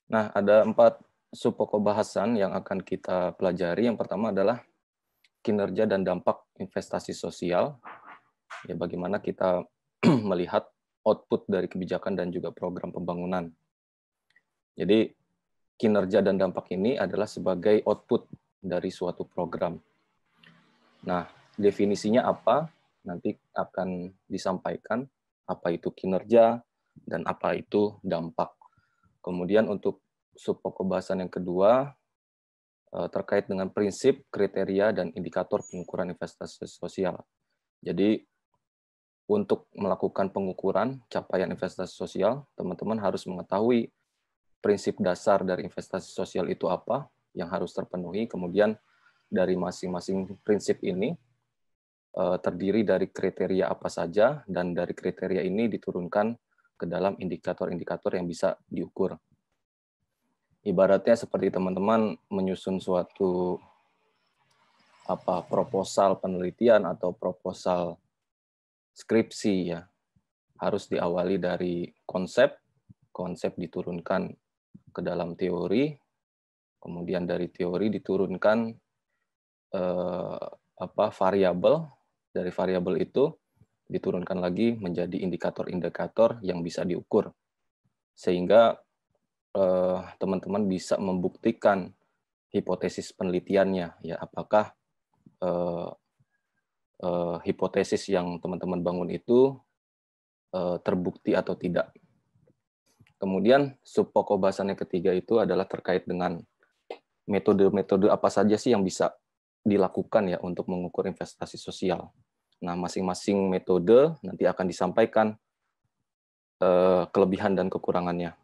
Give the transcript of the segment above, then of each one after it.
Nah, ada 4 subpokok bahasan yang akan kita pelajari. Yang pertama adalah kinerja dan dampak investasi sosial. Ya, bagaimana kita melihat output dari kebijakan dan juga program pembangunan. Jadi, kinerja dan dampak ini adalah sebagai output dari suatu program. Nah, definisinya apa? Nanti akan disampaikan apa itu kinerja dan apa itu dampak. Kemudian untuk subpokok bahasan yang kedua terkait dengan prinsip, kriteria, dan indikator pengukuran investasi sosial. Jadi, untuk melakukan pengukuran capaian investasi sosial, teman-teman harus mengetahui prinsip dasar dari investasi sosial itu apa yang harus terpenuhi. Kemudian dari masing-masing prinsip ini terdiri dari kriteria apa saja, dan dari kriteria ini diturunkan ke dalam indikator-indikator yang bisa diukur. Ibaratnya seperti teman-teman menyusun suatu proposal penelitian atau proposal skripsi ya, harus diawali dari konsep diturunkan ke dalam teori, kemudian dari teori diturunkan variabel, dari variabel itu diturunkan lagi menjadi indikator-indikator yang bisa diukur, sehingga teman-teman bisa membuktikan hipotesis penelitiannya, ya apakah hipotesis yang teman-teman bangun itu terbukti atau tidak. Kemudian subpokok bahasan yang ketiga itu adalah terkait dengan metode-metode apa saja sih yang bisa dilakukan ya untuk mengukur investasi sosial. Nah, masing-masing metode nanti akan disampaikan kelebihan dan kekurangannya.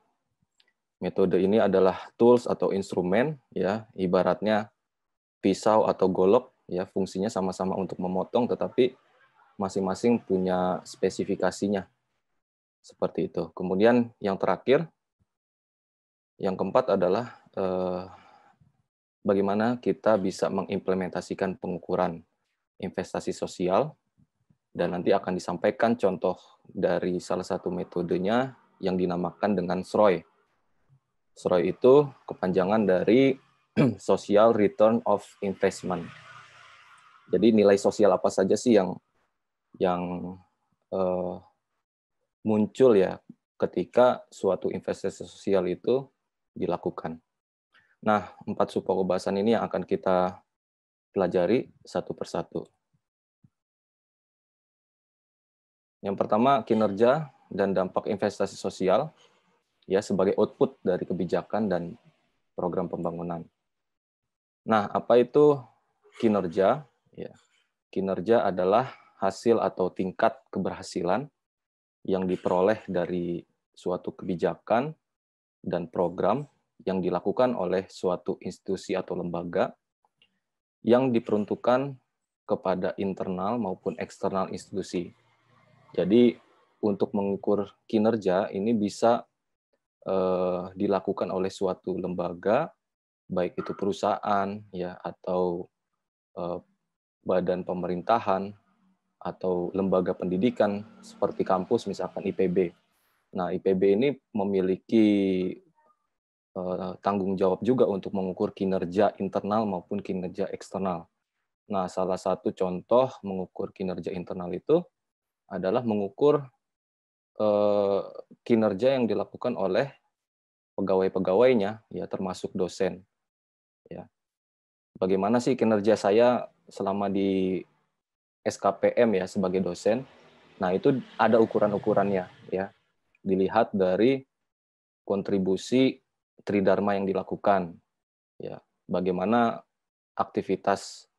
Metode ini adalah tools atau instrumen ya, ibaratnya pisau atau golok ya, fungsinya sama-sama untuk memotong tetapi masing-masing punya spesifikasinya. Seperti itu. Kemudian yang terakhir, yang keempat adalah bagaimana kita bisa mengimplementasikan pengukuran investasi sosial, dan nanti akan disampaikan contoh dari salah satu metodenya yang dinamakan dengan SROI. SROI itu kepanjangan dari Social Return of Investment. Jadi nilai sosial apa saja sih yang muncul ya ketika suatu investasi sosial itu dilakukan. Nah, 4 subpokok bahasan ini yang akan kita pelajari satu persatu. Yang pertama, kinerja dan dampak investasi sosial ya sebagai output dari kebijakan dan program pembangunan. Nah, apa itu kinerja? Ya, kinerja adalah hasil atau tingkat keberhasilan yang diperoleh dari suatu kebijakan dan program yang dilakukan oleh suatu institusi atau lembaga yang diperuntukkan kepada internal maupun eksternal institusi. Jadi untuk mengukur kinerja ini bisa dilakukan oleh suatu lembaga, baik itu perusahaan ya atau badan pemerintahan atau lembaga pendidikan seperti kampus misalkan IPB. Nah, IPB ini memiliki tanggung jawab juga untuk mengukur kinerja internal maupun kinerja eksternal. Nah, salah satu contoh mengukur kinerja internal itu adalah mengukur kinerja yang dilakukan oleh pegawai-pegawainya, ya termasuk dosen. Ya, bagaimana sih kinerja saya selama di SKPM ya sebagai dosen? Nah, itu ada ukuran-ukurannya, ya. Dilihat dari kontribusi tridharma yang dilakukan, ya. Bagaimana aktivitas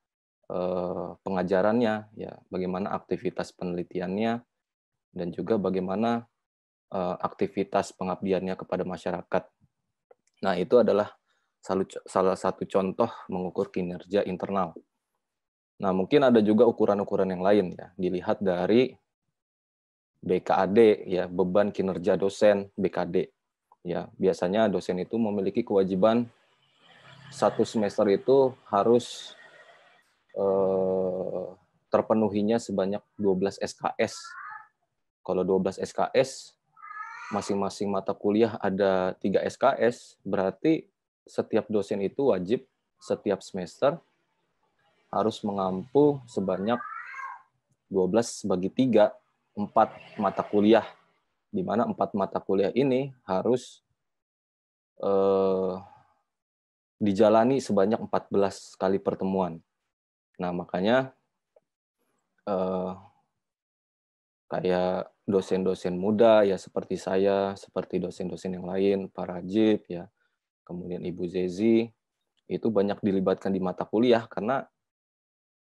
pengajarannya, ya. Bagaimana aktivitas penelitiannya, dan juga bagaimana aktivitas pengabdiannya kepada masyarakat. Nah, itu adalah salah satu contoh mengukur kinerja internal. Nah, mungkin ada juga ukuran-ukuran yang lain ya, dilihat dari BKAD ya, beban kinerja dosen BKD. Ya, biasanya dosen itu memiliki kewajiban satu semester itu harus terpenuhinya sebanyak 12 SKS. Kalau 12 SKS masing-masing mata kuliah ada 3 SKS, berarti setiap dosen itu wajib setiap semester harus mengampu sebanyak 12/3, 4 mata kuliah, di mana 4 mata kuliah ini harus dijalani sebanyak 14 kali pertemuan. Nah, makanya kayak dosen-dosen muda ya seperti saya, seperti dosen-dosen yang lain, Pak Rajib ya, kemudian Ibu Zezi, itu banyak dilibatkan di mata kuliah karena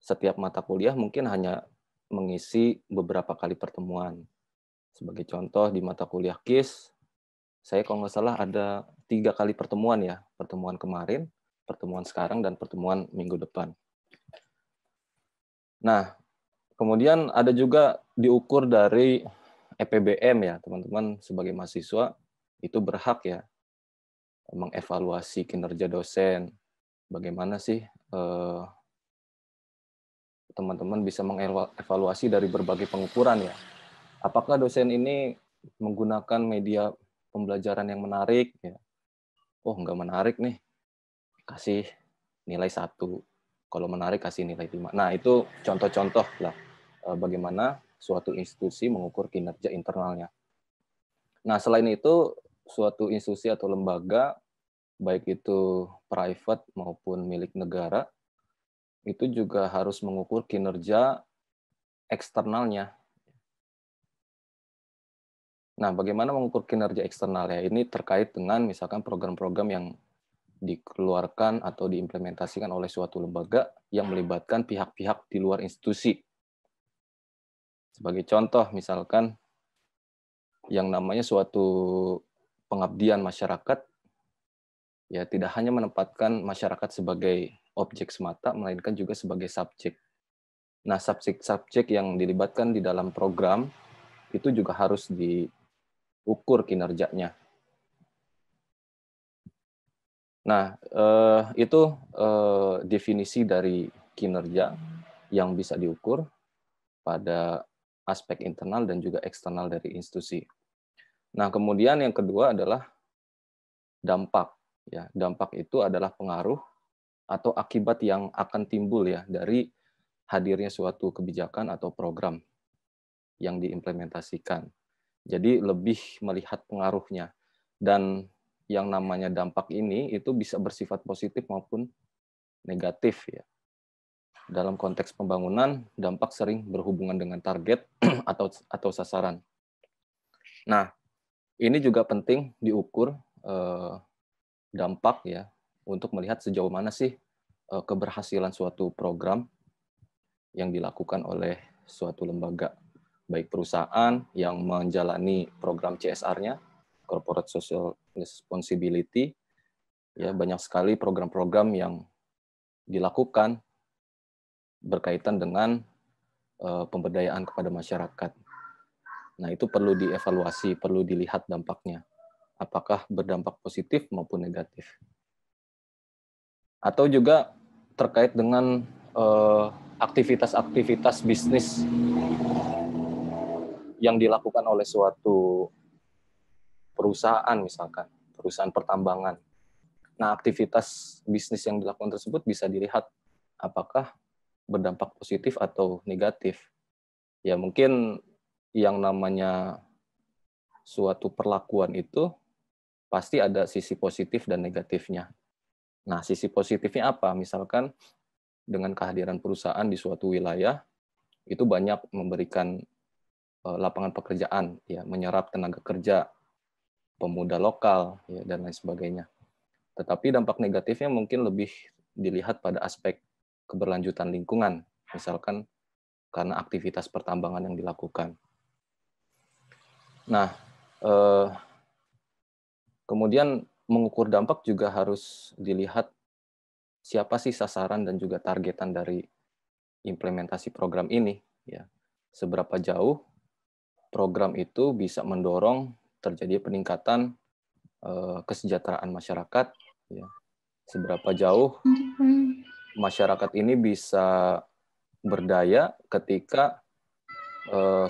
setiap mata kuliah mungkin hanya mengisi beberapa kali pertemuan. Sebagai contoh di mata kuliah KIS, saya kalau nggak salah ada 3 kali pertemuan ya, pertemuan kemarin, pertemuan sekarang, dan pertemuan minggu depan. Nah, kemudian ada juga diukur dari EPBM ya, teman-teman sebagai mahasiswa itu berhak ya mengevaluasi kinerja dosen. Bagaimana sih teman-teman bisa mengevaluasi dari berbagai pengukuran ya. Apakah dosen ini menggunakan media pembelajaran yang menarik ya? Oh, nggak menarik nih, kasih nilai 1. Kalau menarik kasih nilai 5. Nah, itu contoh-contoh lah bagaimana suatu institusi mengukur kinerja internalnya. Nah, selain itu, suatu institusi atau lembaga, baik itu private maupun milik negara, itu juga harus mengukur kinerja eksternalnya. Nah, bagaimana mengukur kinerja eksternalnya? Ini terkait dengan misalkan program-program yang dikeluarkan atau diimplementasikan oleh suatu lembaga yang melibatkan pihak-pihak di luar institusi. Sebagai contoh, misalkan yang namanya suatu pengabdian masyarakat, ya tidak hanya menempatkan masyarakat sebagai objek semata, melainkan juga sebagai subjek. Nah, subjek-subjek yang dilibatkan di dalam program itu juga harus diukur kinerjanya. Nah, itu definisi dari kinerja yang bisa diukur pada aspek internal dan juga eksternal dari institusi. Nah, kemudian yang kedua adalah dampak. Ya, dampak itu adalah pengaruh atau akibat yang akan timbul ya dari hadirnya suatu kebijakan atau program yang diimplementasikan. Jadi lebih melihat pengaruhnya. Dan yang namanya dampak ini itu bisa bersifat positif maupun negatif ya. Dalam konteks pembangunan, dampak sering berhubungan dengan target atau sasaran. Nah, ini juga penting diukur dampak ya untuk melihat sejauh mana sih keberhasilan suatu program yang dilakukan oleh suatu lembaga, baik perusahaan yang menjalani program CSR-nya, Corporate Social Responsibility, ya banyak sekali program-program yang dilakukan berkaitan dengan pemberdayaan kepada masyarakat. Nah, itu perlu dievaluasi, perlu dilihat dampaknya. Apakah berdampak positif maupun negatif. Atau juga terkait dengan aktivitas-aktivitas bisnis yang dilakukan oleh suatu perusahaan misalkan, perusahaan pertambangan. Nah, aktivitas bisnis yang dilakukan tersebut bisa dilihat apakah berdampak positif atau negatif. Ya, mungkin yang namanya suatu perlakuan itu pasti ada sisi positif dan negatifnya. Nah, sisi positifnya apa? Misalkan dengan kehadiran perusahaan di suatu wilayah, itu banyak memberikan lapangan pekerjaan, ya, menyerap tenaga kerja, pemuda lokal, ya, dan lain sebagainya. Tetapi dampak negatifnya mungkin lebih dilihat pada aspek keberlanjutan lingkungan, misalkan karena aktivitas pertambangan yang dilakukan. Nah, kemudian mengukur dampak juga harus dilihat siapa sih sasaran dan juga targetan dari implementasi program ini, ya. Seberapa jauh program itu bisa mendorong terjadi peningkatan kesejahteraan masyarakat, ya. Seberapa jauh masyarakat ini bisa berdaya ketika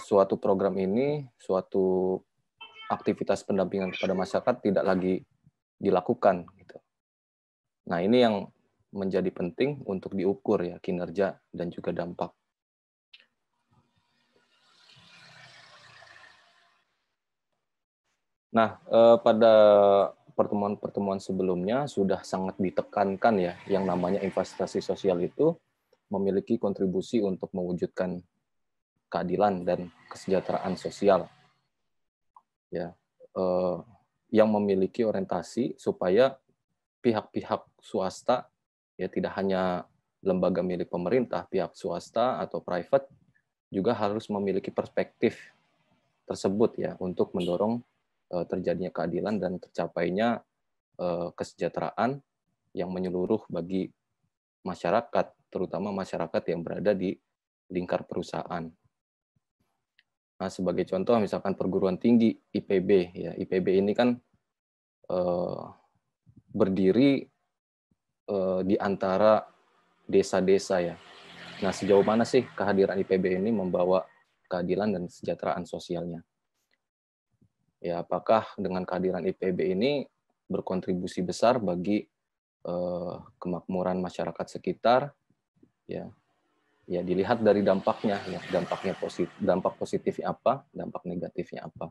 suatu program ini, suatu aktivitas pendampingan kepada masyarakat tidak lagi dilakukan gitu. Nah, ini yang menjadi penting untuk diukur ya, kinerja dan juga dampak. Nah, pada pertemuan-pertemuan sebelumnya sudah sangat ditekankan ya, yang namanya investasi sosial itu memiliki kontribusi untuk mewujudkan keadilan dan kesejahteraan sosial. Ya, yang memiliki orientasi supaya pihak-pihak swasta ya tidak hanya lembaga milik pemerintah, pihak swasta atau private juga harus memiliki perspektif tersebut ya untuk mendorong terjadinya keadilan dan tercapainya kesejahteraan yang menyeluruh bagi masyarakat, terutama masyarakat yang berada di lingkar perusahaan. Nah, sebagai contoh misalkan perguruan tinggi IPB ya, IPB ini kan berdiri di antara desa-desa ya. Nah, sejauh mana sih kehadiran IPB ini membawa keadilan dan kesejahteraan sosialnya? Ya, apakah dengan kehadiran IPB ini berkontribusi besar bagi kemakmuran masyarakat sekitar? Ya, ya dilihat dari dampaknya ya, dampak positifnya apa, dampak negatifnya apa.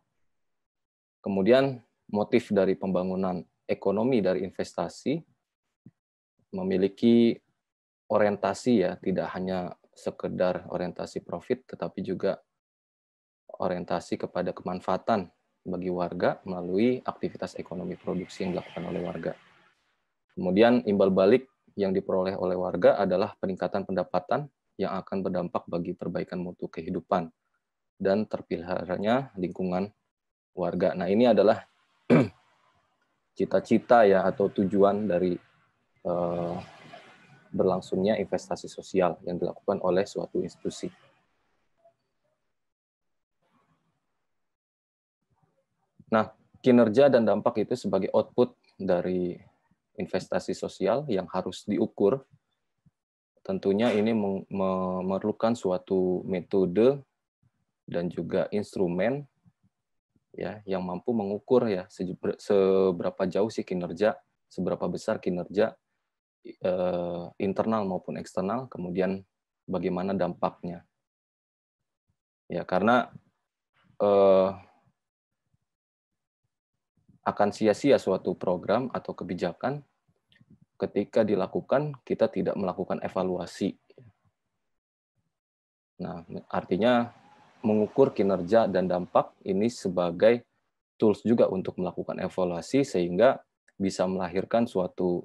Kemudian motif dari pembangunan ekonomi dari investasi memiliki orientasi ya, tidak hanya sekedar orientasi profit, tetapi juga orientasi kepada kemanfaatan bagi warga melalui aktivitas ekonomi produksi yang dilakukan oleh warga. Kemudian imbal balik yang diperoleh oleh warga adalah peningkatan pendapatan yang akan berdampak bagi perbaikan mutu kehidupan dan terpeliharanya lingkungan warga. Nah, ini adalah cita-cita ya atau tujuan dari berlangsungnya investasi sosial yang dilakukan oleh suatu institusi. Nah, kinerja dan dampak itu sebagai output dari investasi sosial yang harus diukur. Tentunya ini memerlukan suatu metode dan juga instrumen ya yang mampu mengukur ya seberapa jauh sih kinerja, seberapa besar kinerja internal maupun eksternal, kemudian bagaimana dampaknya. Ya, karena akan sia-sia suatu program atau kebijakan ketika dilakukan kita tidak melakukan evaluasi. Nah, artinya mengukur kinerja dan dampak ini sebagai tools juga untuk melakukan evaluasi sehingga bisa melahirkan suatu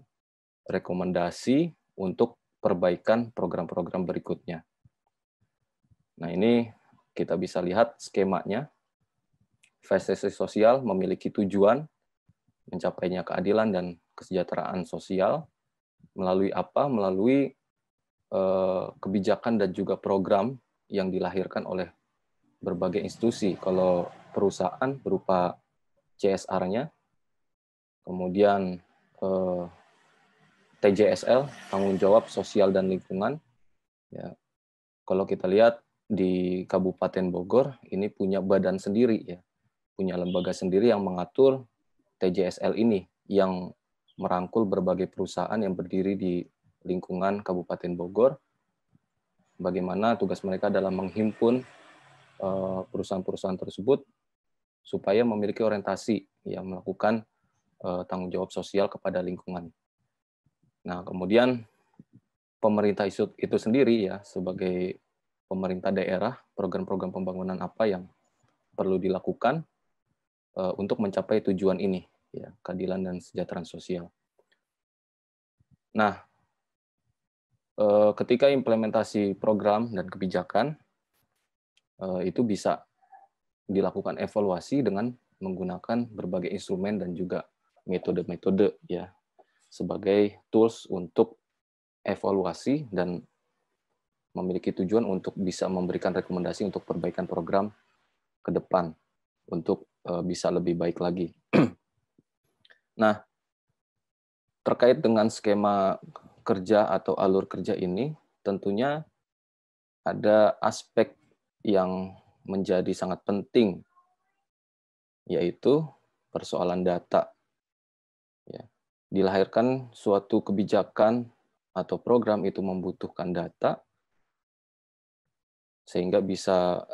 rekomendasi untuk perbaikan program-program berikutnya. Nah, ini kita bisa lihat skemanya. Investasi sosial memiliki tujuan mencapainya keadilan dan kesejahteraan sosial melalui apa? Melalui kebijakan dan juga program yang dilahirkan oleh berbagai institusi. Kalau perusahaan berupa CSR-nya, kemudian TJSL, tanggung jawab sosial dan lingkungan. Ya, kalau kita lihat di Kabupaten Bogor, ini punya badan sendiri ya, punya lembaga sendiri yang mengatur TJSL ini, yang merangkul berbagai perusahaan yang berdiri di lingkungan Kabupaten Bogor, bagaimana tugas mereka dalam menghimpun perusahaan-perusahaan tersebut supaya memiliki orientasi yang melakukan tanggung jawab sosial kepada lingkungan. Nah, kemudian pemerintah itu sendiri ya sebagai pemerintah daerah, program-program pembangunan apa yang perlu dilakukan untuk mencapai tujuan ini, ya, keadilan dan kesejahteraan sosial. Nah, ketika implementasi program dan kebijakan itu bisa dilakukan evaluasi dengan menggunakan berbagai instrumen dan juga metode-metode ya sebagai tools untuk evaluasi dan memiliki tujuan untuk bisa memberikan rekomendasi untuk perbaikan program ke depan untuk bisa lebih baik lagi. Nah, terkait dengan skema kerja atau alur kerja ini, tentunya ada aspek yang menjadi sangat penting yaitu persoalan data. Ya. Dilahirkan suatu kebijakan atau program itu membutuhkan data, sehingga bisa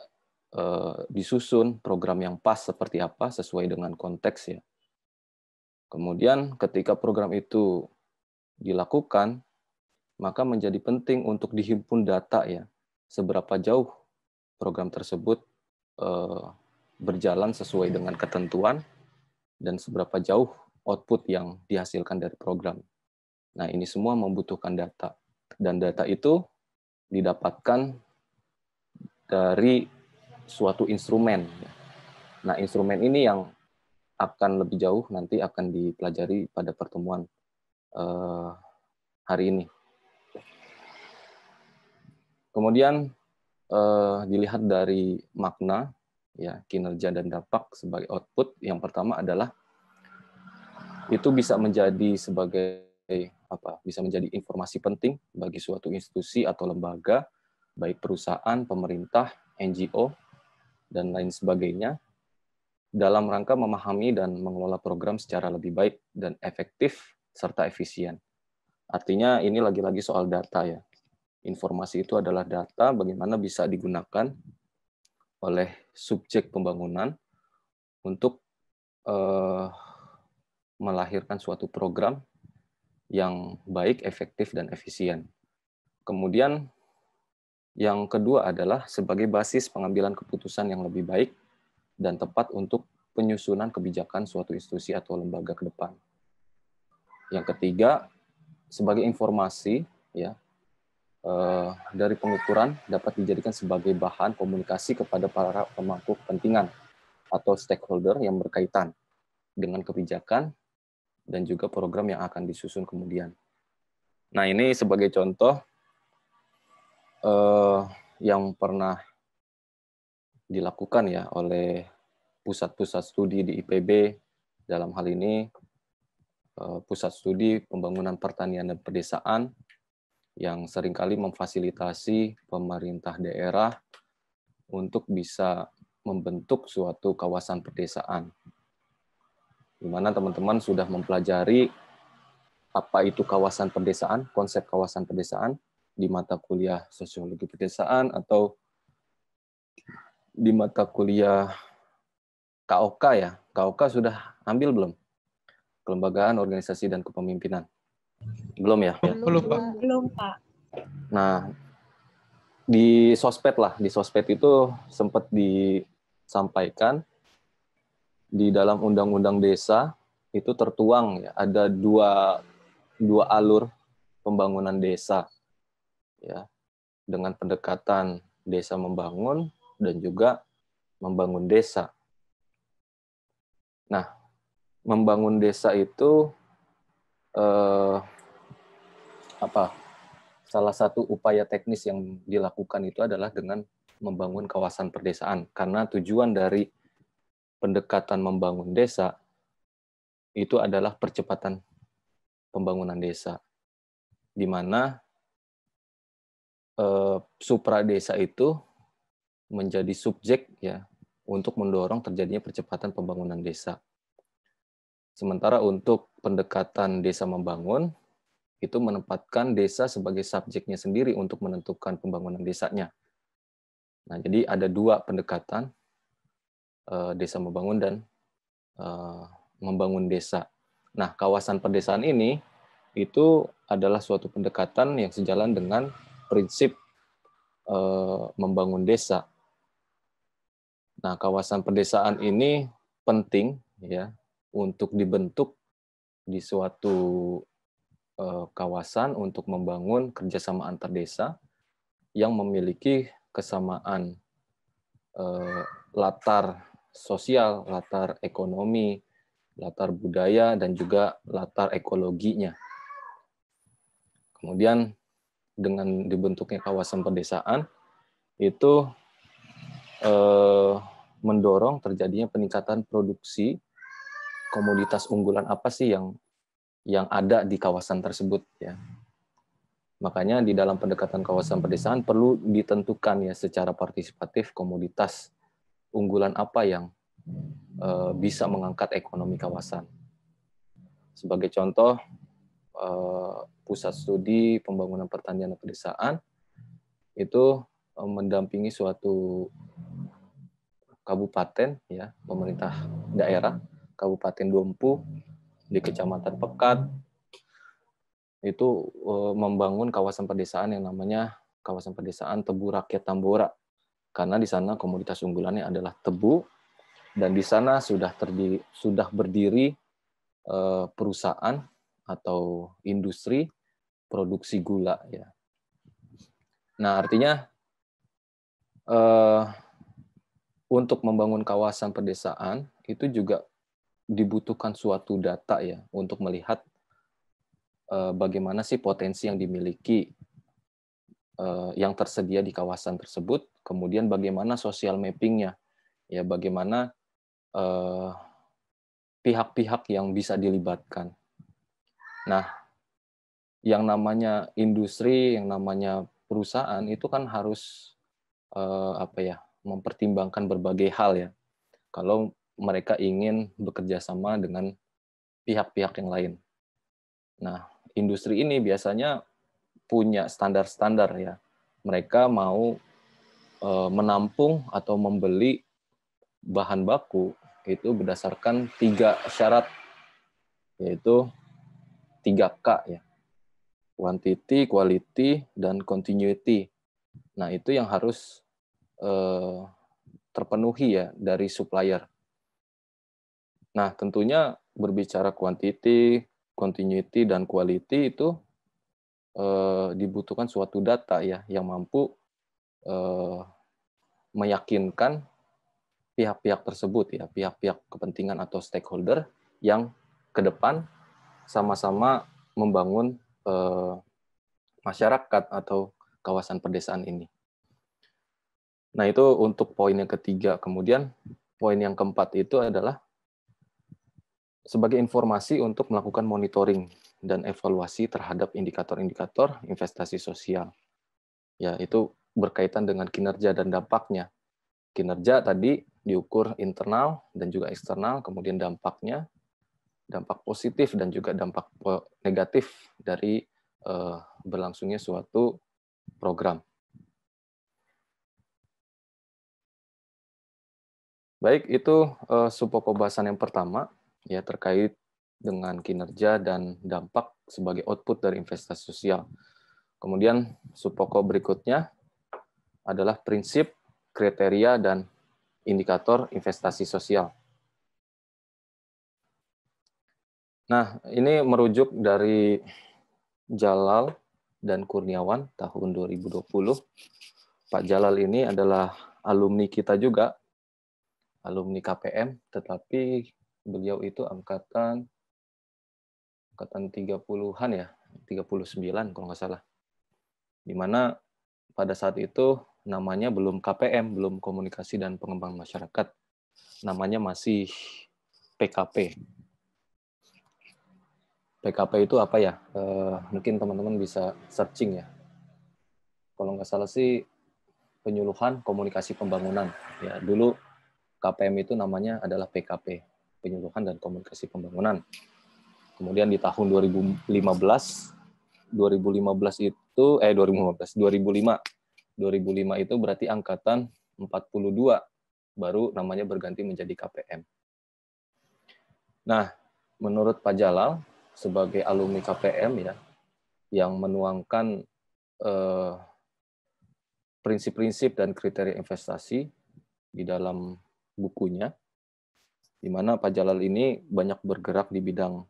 disusun program yang pas seperti apa sesuai dengan konteks ya. Kemudian ketika program itu dilakukan, maka menjadi penting untuk dihimpun data ya, seberapa jauh program tersebut berjalan sesuai dengan ketentuan dan seberapa jauh output yang dihasilkan dari program. Nah, ini semua membutuhkan data. Dan data itu didapatkan dari suatu instrumen. Nah, instrumen ini yang akan lebih jauh nanti akan dipelajari pada pertemuan hari ini. Kemudian dilihat dari makna, ya, kinerja dan dampak sebagai output. Yang pertama adalah itu bisa menjadi sebagai bisa menjadi informasi penting bagi suatu institusi atau lembaga, baik perusahaan, pemerintah, NGO, dan lain sebagainya, dalam rangka memahami dan mengelola program secara lebih baik dan efektif serta efisien. Artinya ini lagi-lagi soal data ya. Informasi itu adalah data, bagaimana bisa digunakan oleh subjek pembangunan untuk melahirkan suatu program yang baik, efektif, dan efisien. Kemudian yang kedua adalah sebagai basis pengambilan keputusan yang lebih baik dan tepat untuk penyusunan kebijakan suatu institusi atau lembaga ke depan. Yang ketiga, sebagai informasi, ya, dari pengukuran dapat dijadikan sebagai bahan komunikasi kepada para pemangku kepentingan atau stakeholder yang berkaitan dengan kebijakan dan juga program yang akan disusun kemudian. Nah, ini sebagai contoh yang pernah dilakukan ya oleh pusat-pusat studi di IPB, dalam hal ini Pusat Studi Pembangunan Pertanian dan Pedesaan, yang seringkali memfasilitasi pemerintah daerah untuk bisa membentuk suatu kawasan pedesaan, di mana teman-teman sudah mempelajari apa itu kawasan pedesaan, konsep kawasan pedesaan di mata kuliah sosiologi pedesaan atau di mata kuliah KOK ya. KOK sudah ambil belum? Kelembagaan, Organisasi, dan Kepemimpinan. Belum ya? Belum, Pak. Belum, Pak. Nah, di sosmed itu sempat disampaikan di dalam Undang-Undang Desa itu tertuang ya, ada dua alur pembangunan desa ya, dengan pendekatan desa membangun dan juga membangun desa. Nah, membangun desa itu salah satu upaya teknis yang dilakukan itu adalah dengan membangun kawasan perdesaan, karena tujuan dari pendekatan membangun desa itu adalah percepatan pembangunan desa, di mana supradesa itu menjadi subjek ya untuk mendorong terjadinya percepatan pembangunan desa. Sementara untuk pendekatan desa membangun itu menempatkan desa sebagai subjeknya sendiri untuk menentukan pembangunan desanya. Nah, jadi ada dua pendekatan, desa membangun dan membangun desa. Nah, kawasan pedesaan ini itu adalah suatu pendekatan yang sejalan dengan prinsip membangun desa. Nah, kawasan pedesaan ini penting ya untuk dibentuk di suatu kawasan untuk membangun kerjasama antar desa yang memiliki kesamaan latar sosial, latar ekonomi, latar budaya, dan juga latar ekologinya. Kemudian dengan dibentuknya kawasan pedesaan itu mendorong terjadinya peningkatan produksi komoditas unggulan apa sih yang ada di kawasan tersebut ya. Makanya di dalam pendekatan kawasan pedesaan perlu ditentukan ya secara partisipatif komoditas unggulan apa yang bisa mengangkat ekonomi kawasan. Sebagai contoh, pusat studi pembangunan pertanian dan pedesaan itu mendampingi suatu kabupaten, ya, pemerintah daerah, Kabupaten Dompu di Kecamatan Pekat, itu membangun kawasan pedesaan yang namanya kawasan pedesaan Tebu Rakyat Tambora, karena di sana komoditas unggulannya adalah tebu, dan di sana sudah berdiri perusahaan atau industri produksi gula, ya. Nah, artinya untuk membangun kawasan pedesaan itu juga dibutuhkan suatu data, ya, untuk melihat bagaimana sih potensi yang dimiliki, yang tersedia di kawasan tersebut, kemudian bagaimana social mapping-nya, ya, bagaimana pihak-pihak yang bisa dilibatkan. Nah, yang namanya industri, yang namanya perusahaan itu kan harus mempertimbangkan berbagai hal, ya. Kalau mereka ingin bekerja sama dengan pihak-pihak yang lain. Nah, industri ini biasanya punya standar-standar, ya. Mereka mau menampung atau membeli bahan baku itu berdasarkan 3 syarat, yaitu 3K, ya. Quantity, quality, dan continuity. Nah, itu yang harus terpenuhi, ya, dari supplier. Nah, tentunya berbicara quantity, continuity, dan quality itu dibutuhkan suatu data, ya, yang mampu meyakinkan pihak-pihak tersebut, ya, pihak-pihak kepentingan atau stakeholder yang ke depan sama-sama membangun masyarakat atau kawasan pedesaan ini. Nah, itu untuk poin yang ketiga. Kemudian poin yang keempat itu adalah sebagai informasi untuk melakukan monitoring dan evaluasi terhadap indikator-indikator investasi sosial. Ya, itu berkaitan dengan kinerja dan dampaknya. Kinerja tadi diukur internal dan juga eksternal, kemudian dampaknya, dampak positif dan juga dampak negatif dari berlangsungnya suatu program. Baik, itu subpokok bahasan yang pertama, ya, terkait dengan kinerja dan dampak sebagai output dari investasi sosial. Kemudian subpokok berikutnya adalah prinsip, kriteria, dan indikator investasi sosial. Nah, ini merujuk dari Jalal dan Kurniawan tahun 2020. Pak Jalal ini adalah alumni kita juga, alumni KPM, tetapi beliau itu angkatan 30-an, ya, 39 kalau nggak salah. Di mana pada saat itu namanya belum KPM, belum Komunikasi dan Pengembangan Masyarakat. Namanya masih PKP. PKP itu apa, ya? Mungkin teman-teman bisa searching, ya. Kalau nggak salah sih penyuluhan komunikasi pembangunan. Ya, dulu KPM itu namanya adalah PKP, penyuluhan dan komunikasi pembangunan. Kemudian di tahun 2005 itu berarti angkatan 42 baru namanya berganti menjadi KPM. Nah, menurut Pak Jalal sebagai alumni KPM, ya, yang menuangkan prinsip-prinsip dan kriteria investasi di dalam bukunya, di mana Pak Jalal ini banyak bergerak di bidang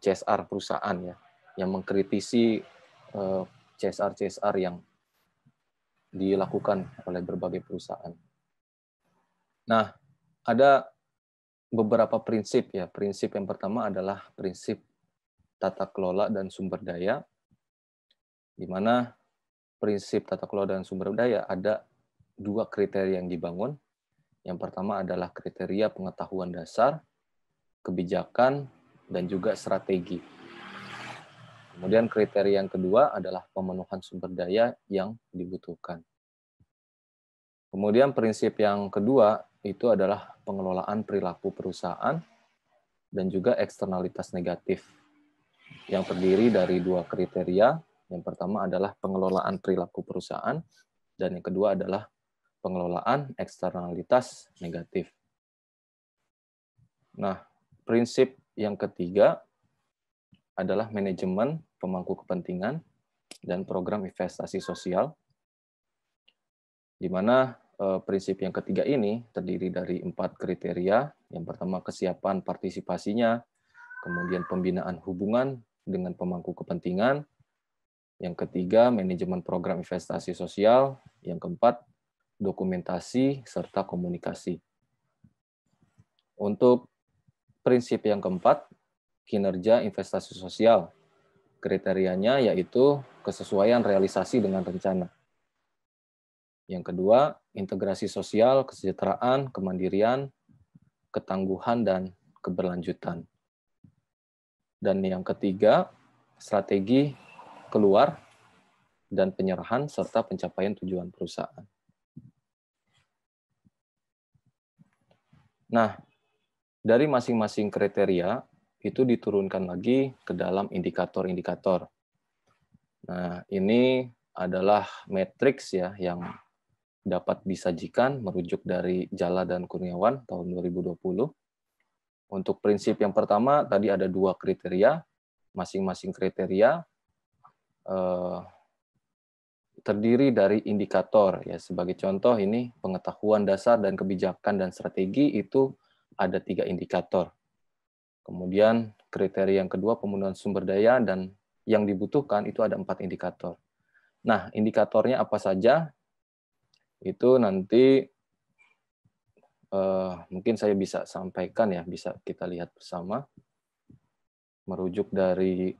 CSR perusahaan, ya, yang mengkritisi CSR yang dilakukan oleh berbagai perusahaan. Nah, ada beberapa prinsip, ya. Prinsip yang pertama adalah prinsip tata kelola dan sumber daya, di mana prinsip tata kelola dan sumber daya ada 2 kriteria yang dibangun. Yang pertama adalah kriteria pengetahuan dasar, kebijakan, dan juga strategi. Kemudian kriteria yang kedua adalah pemenuhan sumber daya yang dibutuhkan. Kemudian prinsip yang kedua itu adalah pengelolaan perilaku perusahaan dan juga eksternalitas negatif yang terdiri dari dua kriteria. Yang pertama adalah pengelolaan perilaku perusahaan dan yang kedua adalah pengelolaan eksternalitas negatif. Nah, prinsip yang ketiga adalah manajemen pemangku kepentingan dan program investasi sosial, di mana prinsip yang ketiga ini terdiri dari 4 kriteria. Yang pertama, kesiapan partisipasinya, kemudian pembinaan hubungan dengan pemangku kepentingan, yang ketiga, manajemen program investasi sosial, yang keempat, dokumentasi serta komunikasi. Untuk prinsip yang keempat, kinerja investasi sosial. Kriterianya yaitu kesesuaian realisasi dengan rencana. Yang kedua, integrasi sosial, kesejahteraan, kemandirian, ketangguhan, dan keberlanjutan. Dan yang ketiga, strategi keluar dan penyerahan serta pencapaian tujuan perusahaan. Nah, dari masing-masing kriteria itu diturunkan lagi ke dalam indikator-indikator. Nah, ini adalah matriks ya yang dapat disajikan merujuk dari Jala dan Kurniawan tahun 2020. Untuk prinsip yang pertama tadi ada 2 kriteria, masing-masing kriteria terdiri dari indikator ya. Sebagai contoh ini pengetahuan dasar dan kebijakan dan strategi itu ada 3 indikator. Kemudian kriteria yang kedua pemenuhan sumber daya dan yang dibutuhkan itu ada 4 indikator. Nah, indikatornya apa saja? Itu nanti mungkin saya bisa sampaikan ya, bisa kita lihat bersama. Merujuk dari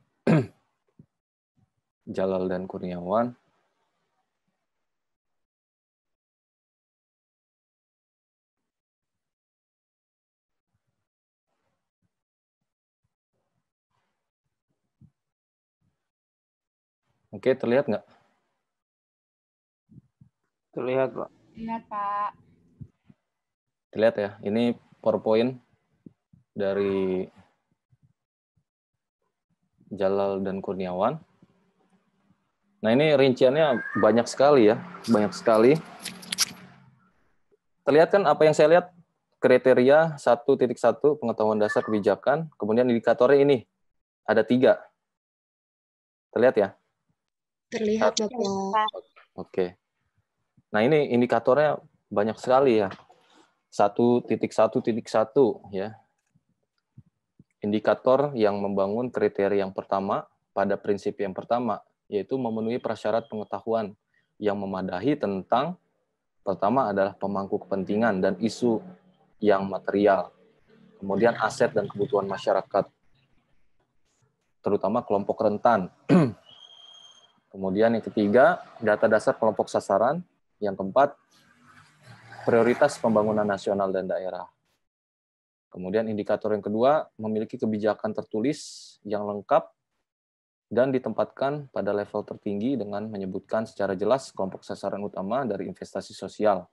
Jalal dan Kurniawan. Oke, terlihat nggak? Terlihat, Pak. Lihat, Pak. Terlihat ya, ini PowerPoint dari Jalal dan Kurniawan. Nah, ini rinciannya banyak sekali ya, banyak sekali. Terlihat kan apa yang saya lihat? Kriteria 1.1 pengetahuan dasar kebijakan, kemudian indikatornya ini ada 3. Terlihat ya? Terlihat, Bapak. Oke. Nah, ini indikatornya banyak sekali ya. 1.1.1 ya. Indikator yang membangun kriteria yang pertama pada prinsip yang pertama, yaitu memenuhi prasyarat pengetahuan yang memadahi tentang pertama adalah pemangku kepentingan dan isu yang material. Kemudian aset dan kebutuhan masyarakat, terutama kelompok rentan. Kemudian yang ketiga, data dasar kelompok sasaran. Yang keempat, prioritas pembangunan nasional dan daerah. Kemudian indikator yang kedua, memiliki kebijakan tertulis yang lengkap dan ditempatkan pada level tertinggi dengan menyebutkan secara jelas kelompok sasaran utama dari investasi sosial,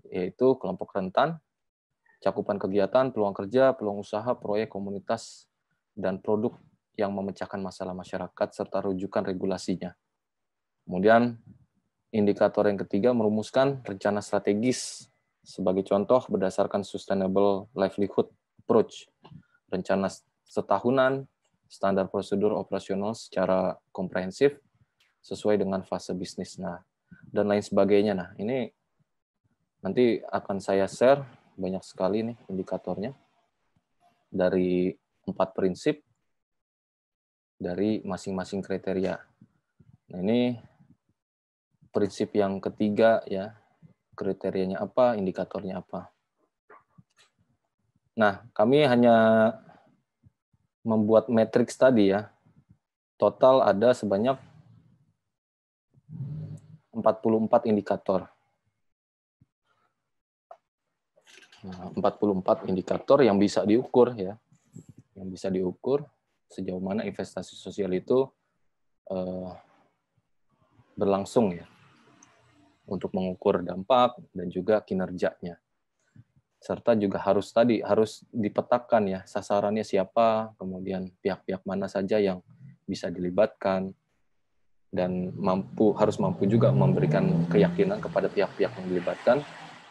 yaitu kelompok rentan, cakupan kegiatan, peluang kerja, peluang usaha, proyek komunitas, dan produk yang memecahkan masalah masyarakat, serta rujukan regulasinya. Kemudian, indikator yang ketiga merumuskan rencana strategis. Sebagai contoh, berdasarkan Sustainable Livelihood Approach, rencana setahunan, standar prosedur operasional secara komprehensif, sesuai dengan fase bisnis, nah, dan lain sebagainya. Nah, ini nanti akan saya share banyak sekali nih indikatornya dari 4 prinsip dari masing-masing kriteria. Nah, ini prinsip yang ketiga ya, kriterianya apa, indikatornya apa. Nah, kami hanya membuat matriks tadi ya. Total ada sebanyak 44 indikator. Nah, 44 indikator yang bisa diukur ya. Yang bisa diukur sejauh mana investasi sosial itu berlangsung ya. Untuk mengukur dampak dan juga kinerjanya. serta juga harus dipetakan ya sasarannya siapa, kemudian pihak-pihak mana saja yang bisa dilibatkan, dan harus mampu juga memberikan keyakinan kepada pihak-pihak yang dilibatkan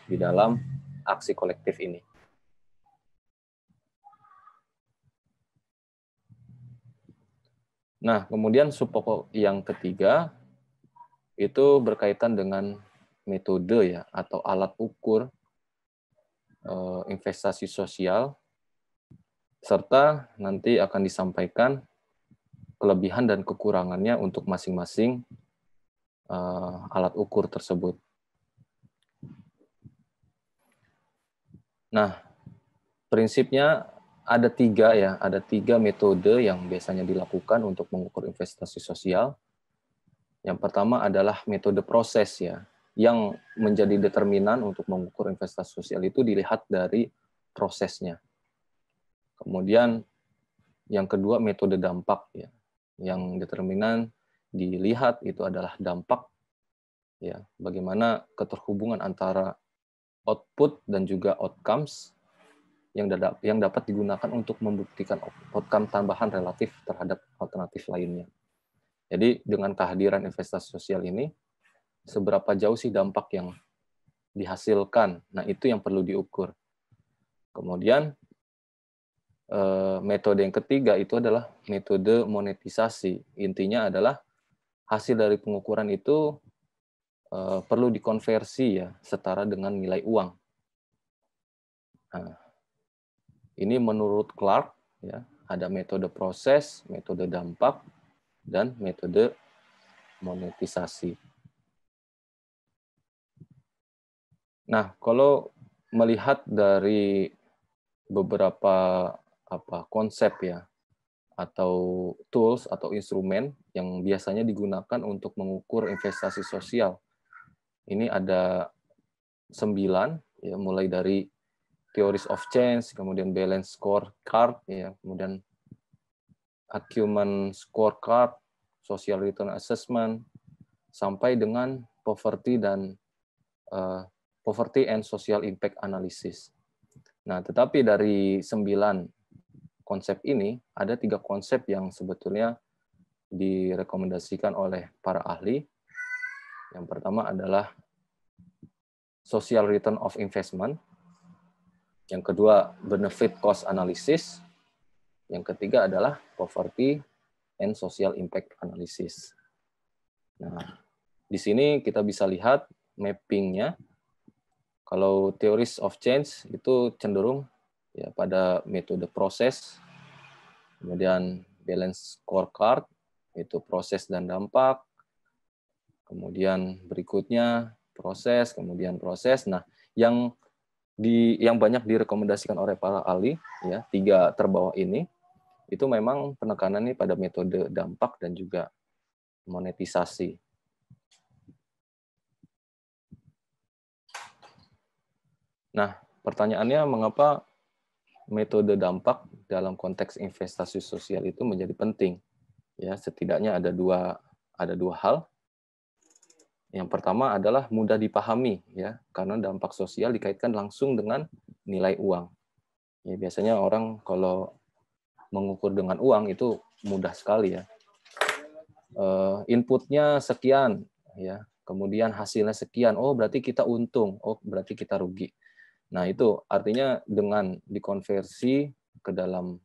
di dalam aksi kolektif ini. Nah, kemudian subpokok yang ketiga itu berkaitan dengan metode ya atau alat ukur investasi sosial, serta nanti akan disampaikan kelebihan dan kekurangannya untuk masing-masing alat ukur tersebut. Nah, prinsipnya ada tiga metode yang biasanya dilakukan untuk mengukur investasi sosial. Yang pertama adalah metode proses ya, yang menjadi determinan untuk mengukur investasi sosial itu dilihat dari prosesnya. Kemudian yang kedua metode dampak ya, yang determinan dilihat itu adalah dampak ya, bagaimana keterhubungan antara output dan juga outcomes yang dapat digunakan untuk membuktikan outcome tambahan relatif terhadap alternatif lainnya. Jadi dengan kehadiran investasi sosial ini, seberapa jauh sih dampak yang dihasilkan? Nah, itu yang perlu diukur. Kemudian metode yang ketiga itu adalah metode monetisasi. Intinya adalah hasil dari pengukuran itu perlu dikonversi ya setara dengan nilai uang. Nah, ini menurut Clark ya, ada metode proses, metode dampak, dan metode monetisasi. Nah, kalau melihat dari beberapa konsep ya, atau tools atau instrumen yang biasanya digunakan untuk mengukur investasi sosial, ini ada 9 ya, mulai dari theories of change, kemudian balance scorecard ya, kemudian acumen scorecard, social return assessment, sampai dengan poverty and social impact analysis. Nah, tetapi dari 9 konsep ini ada 3 konsep yang sebetulnya direkomendasikan oleh para ahli. Yang pertama adalah social return of investment, yang kedua benefit cost analysis, yang ketiga adalah poverty and social impact analysis. Nah, di sini kita bisa lihat mappingnya. Kalau theories of change itu cenderung ya pada metode proses, kemudian balance scorecard itu proses dan dampak, kemudian berikutnya proses, kemudian proses. Nah, yang banyak direkomendasikan oleh para ahli ya, 3 terbawah ini itu memang penekanannya pada metode dampak dan juga monetisasi. Nah, pertanyaannya mengapa metode dampak dalam konteks investasi sosial itu menjadi penting? Ya, setidaknya ada dua hal. Yang pertama adalah mudah dipahami ya, karena dampak sosial dikaitkan langsung dengan nilai uang. Ya, biasanya orang kalau mengukur dengan uang itu mudah sekali ya. Inputnya sekian ya, kemudian hasilnya sekian. Oh, berarti kita untung. Oh, berarti kita rugi. Nah, itu artinya dengan dikonversi ke dalam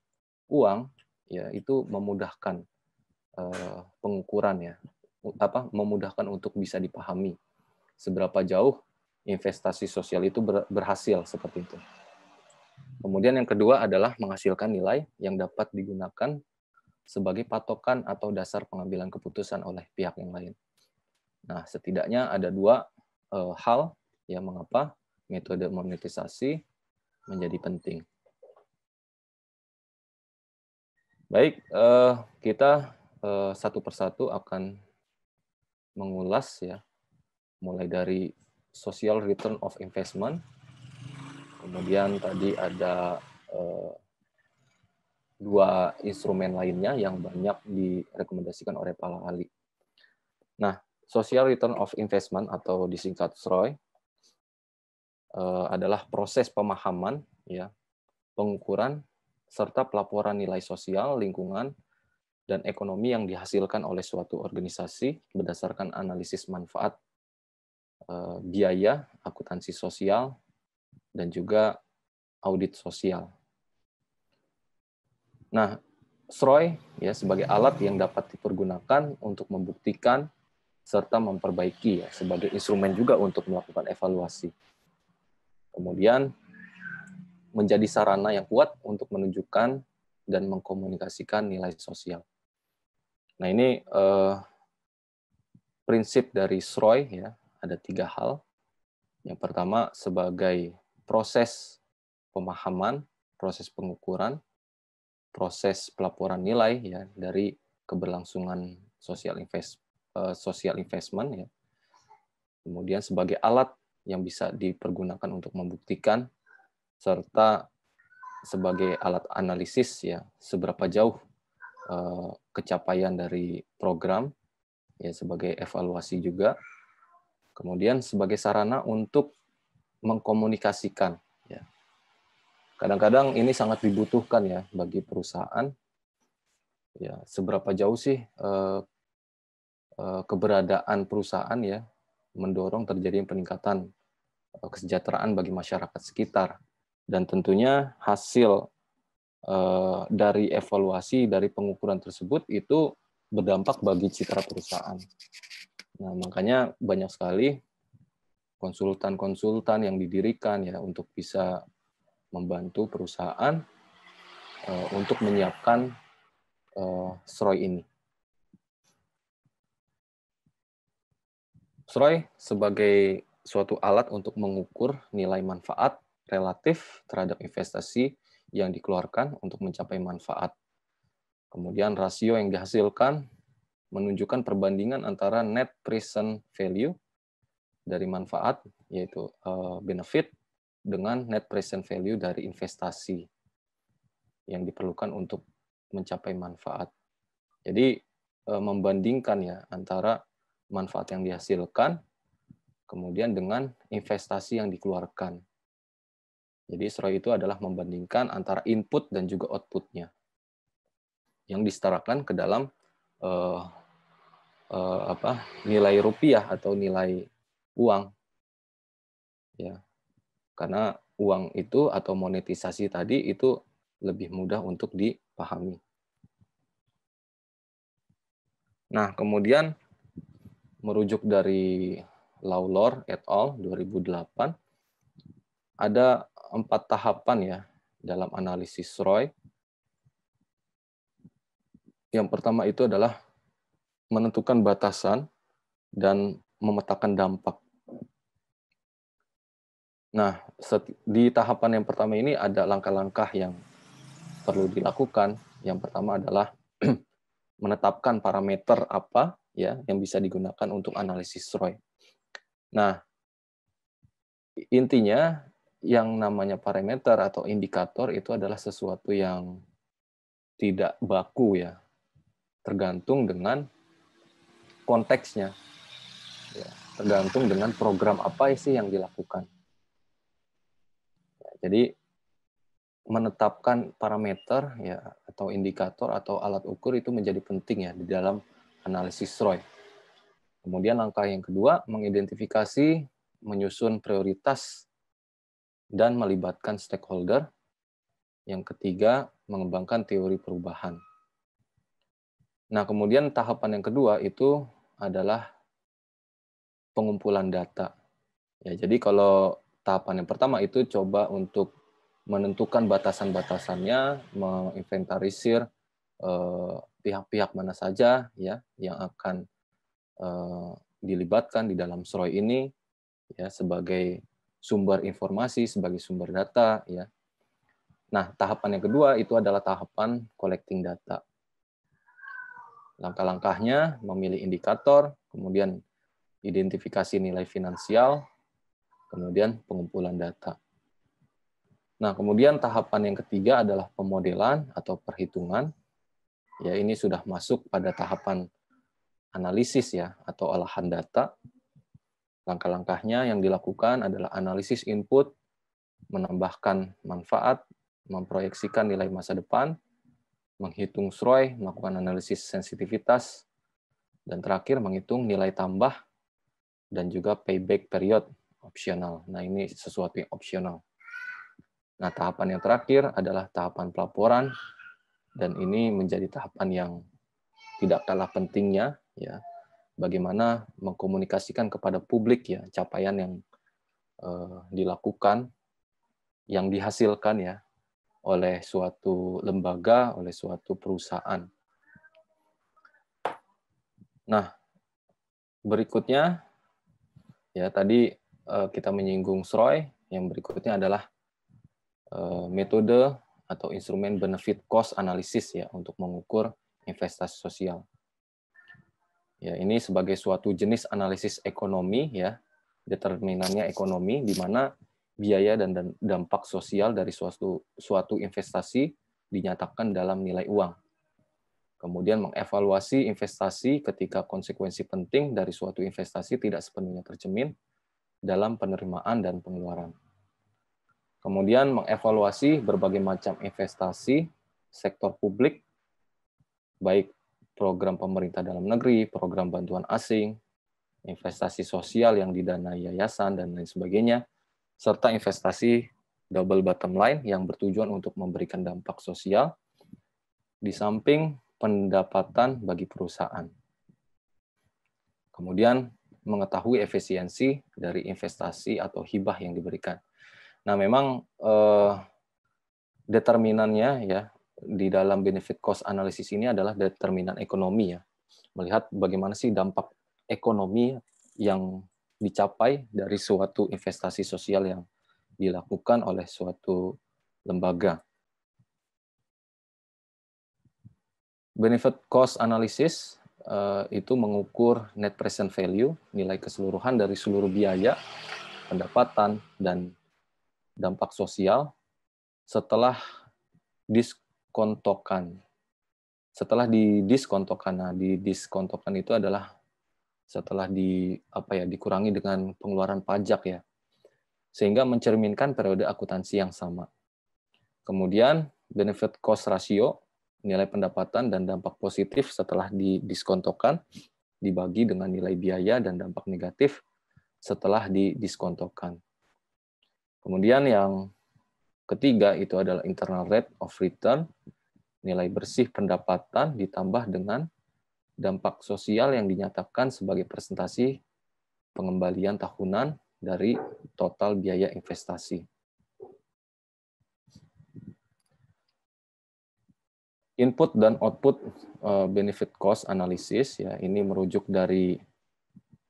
uang ya, itu memudahkan pengukuran ya. Memudahkan untuk bisa dipahami seberapa jauh investasi sosial itu berhasil seperti itu. Kemudian yang kedua adalah menghasilkan nilai yang dapat digunakan sebagai patokan atau dasar pengambilan keputusan oleh pihak yang lain. Nah, setidaknya ada 2 hal yang mengapa metode monetisasi menjadi penting. Baik, kita satu persatu akan mengulas ya, mulai dari social return of investment, kemudian tadi ada 2 instrumen lainnya yang banyak direkomendasikan oleh para ahli. Nah, social return of investment atau disingkat SROI adalah proses pemahaman, ya, pengukuran, serta pelaporan nilai sosial, lingkungan, dan ekonomi yang dihasilkan oleh suatu organisasi berdasarkan analisis manfaat, biaya, akuntansi sosial, dan juga audit sosial. Nah, SROI ya sebagai alat yang dapat dipergunakan untuk membuktikan serta memperbaiki ya sebagai instrumen juga untuk melakukan evaluasi. Kemudian menjadi sarana yang kuat untuk menunjukkan dan mengkomunikasikan nilai sosial. Nah, ini prinsip dari SROI ya, ada 3 hal. Yang pertama sebagai proses pemahaman, proses pengukuran, proses pelaporan nilai ya dari keberlangsungan social investment ya. Kemudian sebagai alat yang bisa dipergunakan untuk membuktikan serta sebagai alat analisis ya seberapa jauh kecapaian dari program ya sebagai evaluasi juga. Kemudian sebagai sarana untuk mengkomunikasikan ya. Kadang-kadang ini sangat dibutuhkan ya bagi perusahaan. Ya, seberapa jauh sih keberadaan perusahaan ya mendorong terjadinya peningkatan kesejahteraan bagi masyarakat sekitar. Dan tentunya hasil dari evaluasi dari pengukuran tersebut itu berdampak bagi citra perusahaan. Nah, makanya banyak sekali konsultan-konsultan yang didirikan ya untuk bisa membantu perusahaan untuk menyiapkan SROI ini. SROI sebagai suatu alat untuk mengukur nilai manfaat relatif terhadap investasi yang dikeluarkan untuk mencapai manfaat. Kemudian rasio yang dihasilkan menunjukkan perbandingan antara net present value dari manfaat, yaitu benefit, dengan net present value dari investasi yang diperlukan untuk mencapai manfaat. Jadi membandingkan ya antara manfaat yang dihasilkan kemudian dengan investasi yang dikeluarkan. Jadi SROI itu adalah membandingkan antara input dan juga output-nya yang disetarakan ke dalam nilai rupiah atau nilai uang. Ya. Karena uang itu atau monetisasi tadi itu lebih mudah untuk dipahami. Nah, kemudian merujuk dari Lawlor et al. 2008, ada 4 tahapan ya dalam analisis SROI. Yang pertama itu adalah menentukan batasan dan memetakan dampak. Nah, di tahapan yang pertama ini ada langkah-langkah yang perlu dilakukan. Yang pertama adalah menetapkan parameter apa ya yang bisa digunakan untuk analisis SROI. Nah, intinya yang namanya parameter atau indikator itu adalah sesuatu yang tidak baku ya, tergantung dengan konteksnya, ya, tergantung dengan program apa sih yang dilakukan. Ya, jadi menetapkan parameter ya atau indikator atau alat ukur itu menjadi penting ya di dalam analisis SROI. Kemudian langkah yang kedua, mengidentifikasi, menyusun prioritas, dan melibatkan stakeholder. Yang ketiga, mengembangkan teori perubahan. Nah, kemudian tahapan yang kedua itu adalah pengumpulan data. Ya, jadi kalau tahapan yang pertama itu coba untuk menentukan batasan-batasannya, menginventarisir pihak-pihak mana saja ya yang akan dilibatkan di dalam SROI ini ya sebagai sumber informasi, sebagai sumber data ya. Nah, tahapan yang kedua itu adalah tahapan collecting data. Langkah-langkahnya memilih indikator, kemudian identifikasi nilai finansial, kemudian pengumpulan data. Nah, kemudian tahapan yang ketiga adalah pemodelan atau perhitungan. Ya, ini sudah masuk pada tahapan analisis ya atau olahan data. Langkah-langkahnya yang dilakukan adalah analisis input, menambahkan manfaat, memproyeksikan nilai masa depan, menghitung SROI, melakukan analisis sensitivitas, dan terakhir menghitung nilai tambah dan juga payback period opsional. Nah, ini sesuatu yang opsional. Nah, tahapan yang terakhir adalah tahapan pelaporan, dan ini menjadi tahapan yang tidak kalah pentingnya, ya, bagaimana mengkomunikasikan kepada publik ya capaian yang dilakukan, yang dihasilkan ya oleh suatu lembaga, oleh suatu perusahaan. Nah, berikutnya ya tadi kita menyinggung SROI, yang berikutnya adalah metode atau instrumen benefit cost analysis ya untuk mengukur investasi sosial. Ya, ini sebagai suatu jenis analisis ekonomi ya, determinannya ekonomi di mana biaya dan dampak sosial dari suatu investasi dinyatakan dalam nilai uang. Kemudian mengevaluasi investasi ketika konsekuensi penting dari suatu investasi tidak sepenuhnya tercermin dalam penerimaan dan pengeluaran. Kemudian mengevaluasi berbagai macam investasi sektor publik, baik program pemerintah dalam negeri, program bantuan asing, investasi sosial yang didanai yayasan, dan lain sebagainya, serta investasi double bottom line yang bertujuan untuk memberikan dampak sosial di samping pendapatan bagi perusahaan. Kemudian mengetahui efisiensi dari investasi atau hibah yang diberikan. Nah, memang determinannya ya di dalam benefit cost analysis ini adalah determinan ekonomi ya. Melihat bagaimana sih dampak ekonomi yang dicapai dari suatu investasi sosial yang dilakukan oleh suatu lembaga. Benefit cost analysis itu mengukur net present value, nilai keseluruhan dari seluruh biaya, pendapatan, dan dampak sosial setelah diskontokan. Setelah didiskontokan. Nah, didiskontokan itu adalah setelah dikurangi dengan pengeluaran pajak ya, sehingga mencerminkan periode akuntansi yang sama. Kemudian benefit cost ratio, nilai pendapatan dan dampak positif setelah didiskontokan dibagi dengan nilai biaya dan dampak negatif setelah didiskontokan. Kemudian yang ketiga itu adalah internal rate of return, nilai bersih pendapatan ditambah dengan dampak sosial yang dinyatakan sebagai presentasi pengembalian tahunan dari total biaya investasi. Input dan output benefit cost analysis ya, ini merujuk dari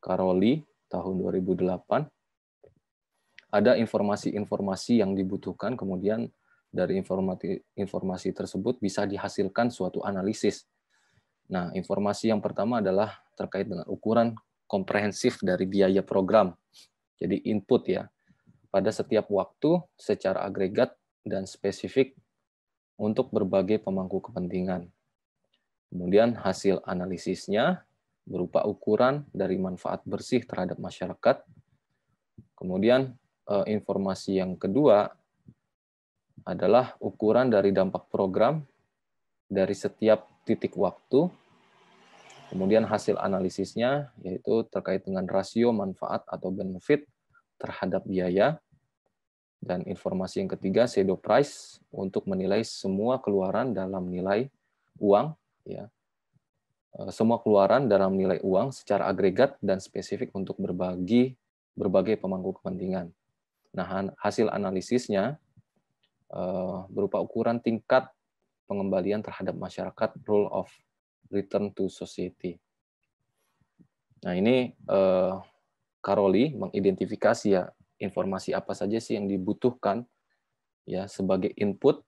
Caroli tahun 2008. Ada informasi-informasi yang dibutuhkan, kemudian dari informasi tersebut bisa dihasilkan suatu analisis. Nah, informasi yang pertama adalah terkait dengan ukuran komprehensif dari biaya program. Jadi input ya, pada setiap waktu secara agregat dan spesifik untuk berbagai pemangku kepentingan. Kemudian hasil analisisnya berupa ukuran dari manfaat bersih terhadap masyarakat. Kemudian informasi yang kedua adalah ukuran dari dampak program dari setiap titik waktu. Kemudian hasil analisisnya yaitu terkait dengan rasio manfaat atau benefit terhadap biaya. Dan informasi yang ketiga, shadow price, untuk menilai semua keluaran dalam nilai uang, ya, semua keluaran dalam nilai uang secara agregat dan spesifik untuk berbagai pemangku kepentingan. Nah, hasil analisisnya berupa ukuran tingkat pengembalian terhadap masyarakat, rule of return to society. Nah, ini Caroli mengidentifikasi ya informasi apa saja sih yang dibutuhkan ya sebagai input,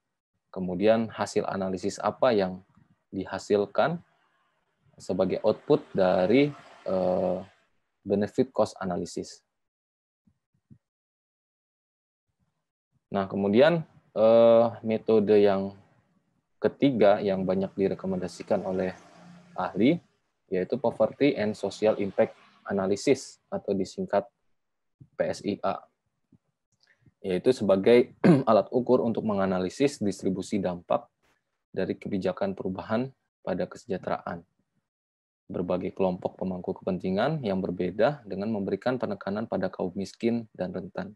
kemudian hasil analisis apa yang dihasilkan sebagai output dari benefit cost analysis. Nah, kemudian metode yang ketiga yang banyak direkomendasikan oleh ahli yaitu poverty and social impact analysis atau disingkat PSIA, yaitu sebagai alat ukur untuk menganalisis distribusi dampak dari kebijakan perubahan pada kesejahteraan berbagai kelompok pemangku kepentingan yang berbeda dengan memberikan penekanan pada kaum miskin dan rentan.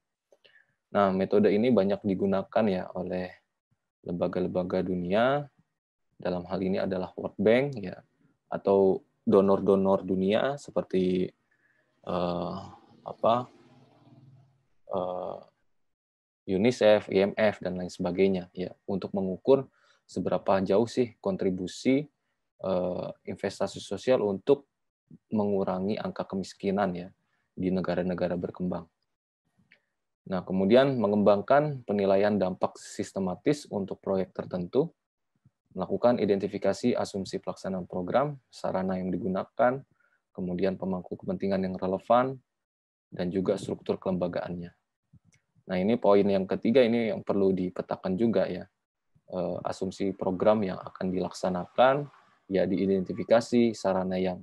Nah, metode ini banyak digunakan ya oleh lembaga-lembaga dunia, dalam hal ini adalah World Bank ya, atau donor-donor dunia seperti UNICEF, IMF dan lain sebagainya ya, untuk mengukur seberapa jauh sih kontribusi investasi sosial untuk mengurangi angka kemiskinan ya di negara-negara berkembang. Nah, kemudian mengembangkan penilaian dampak sistematis untuk proyek tertentu, melakukan identifikasi asumsi pelaksanaan program, sarana yang digunakan, kemudian pemangku kepentingan yang relevan, dan juga struktur kelembagaannya. Nah, ini poin yang ketiga ini yang perlu dipetakan juga ya. Asumsi program yang akan dilaksanakan, ya diidentifikasi sarana yang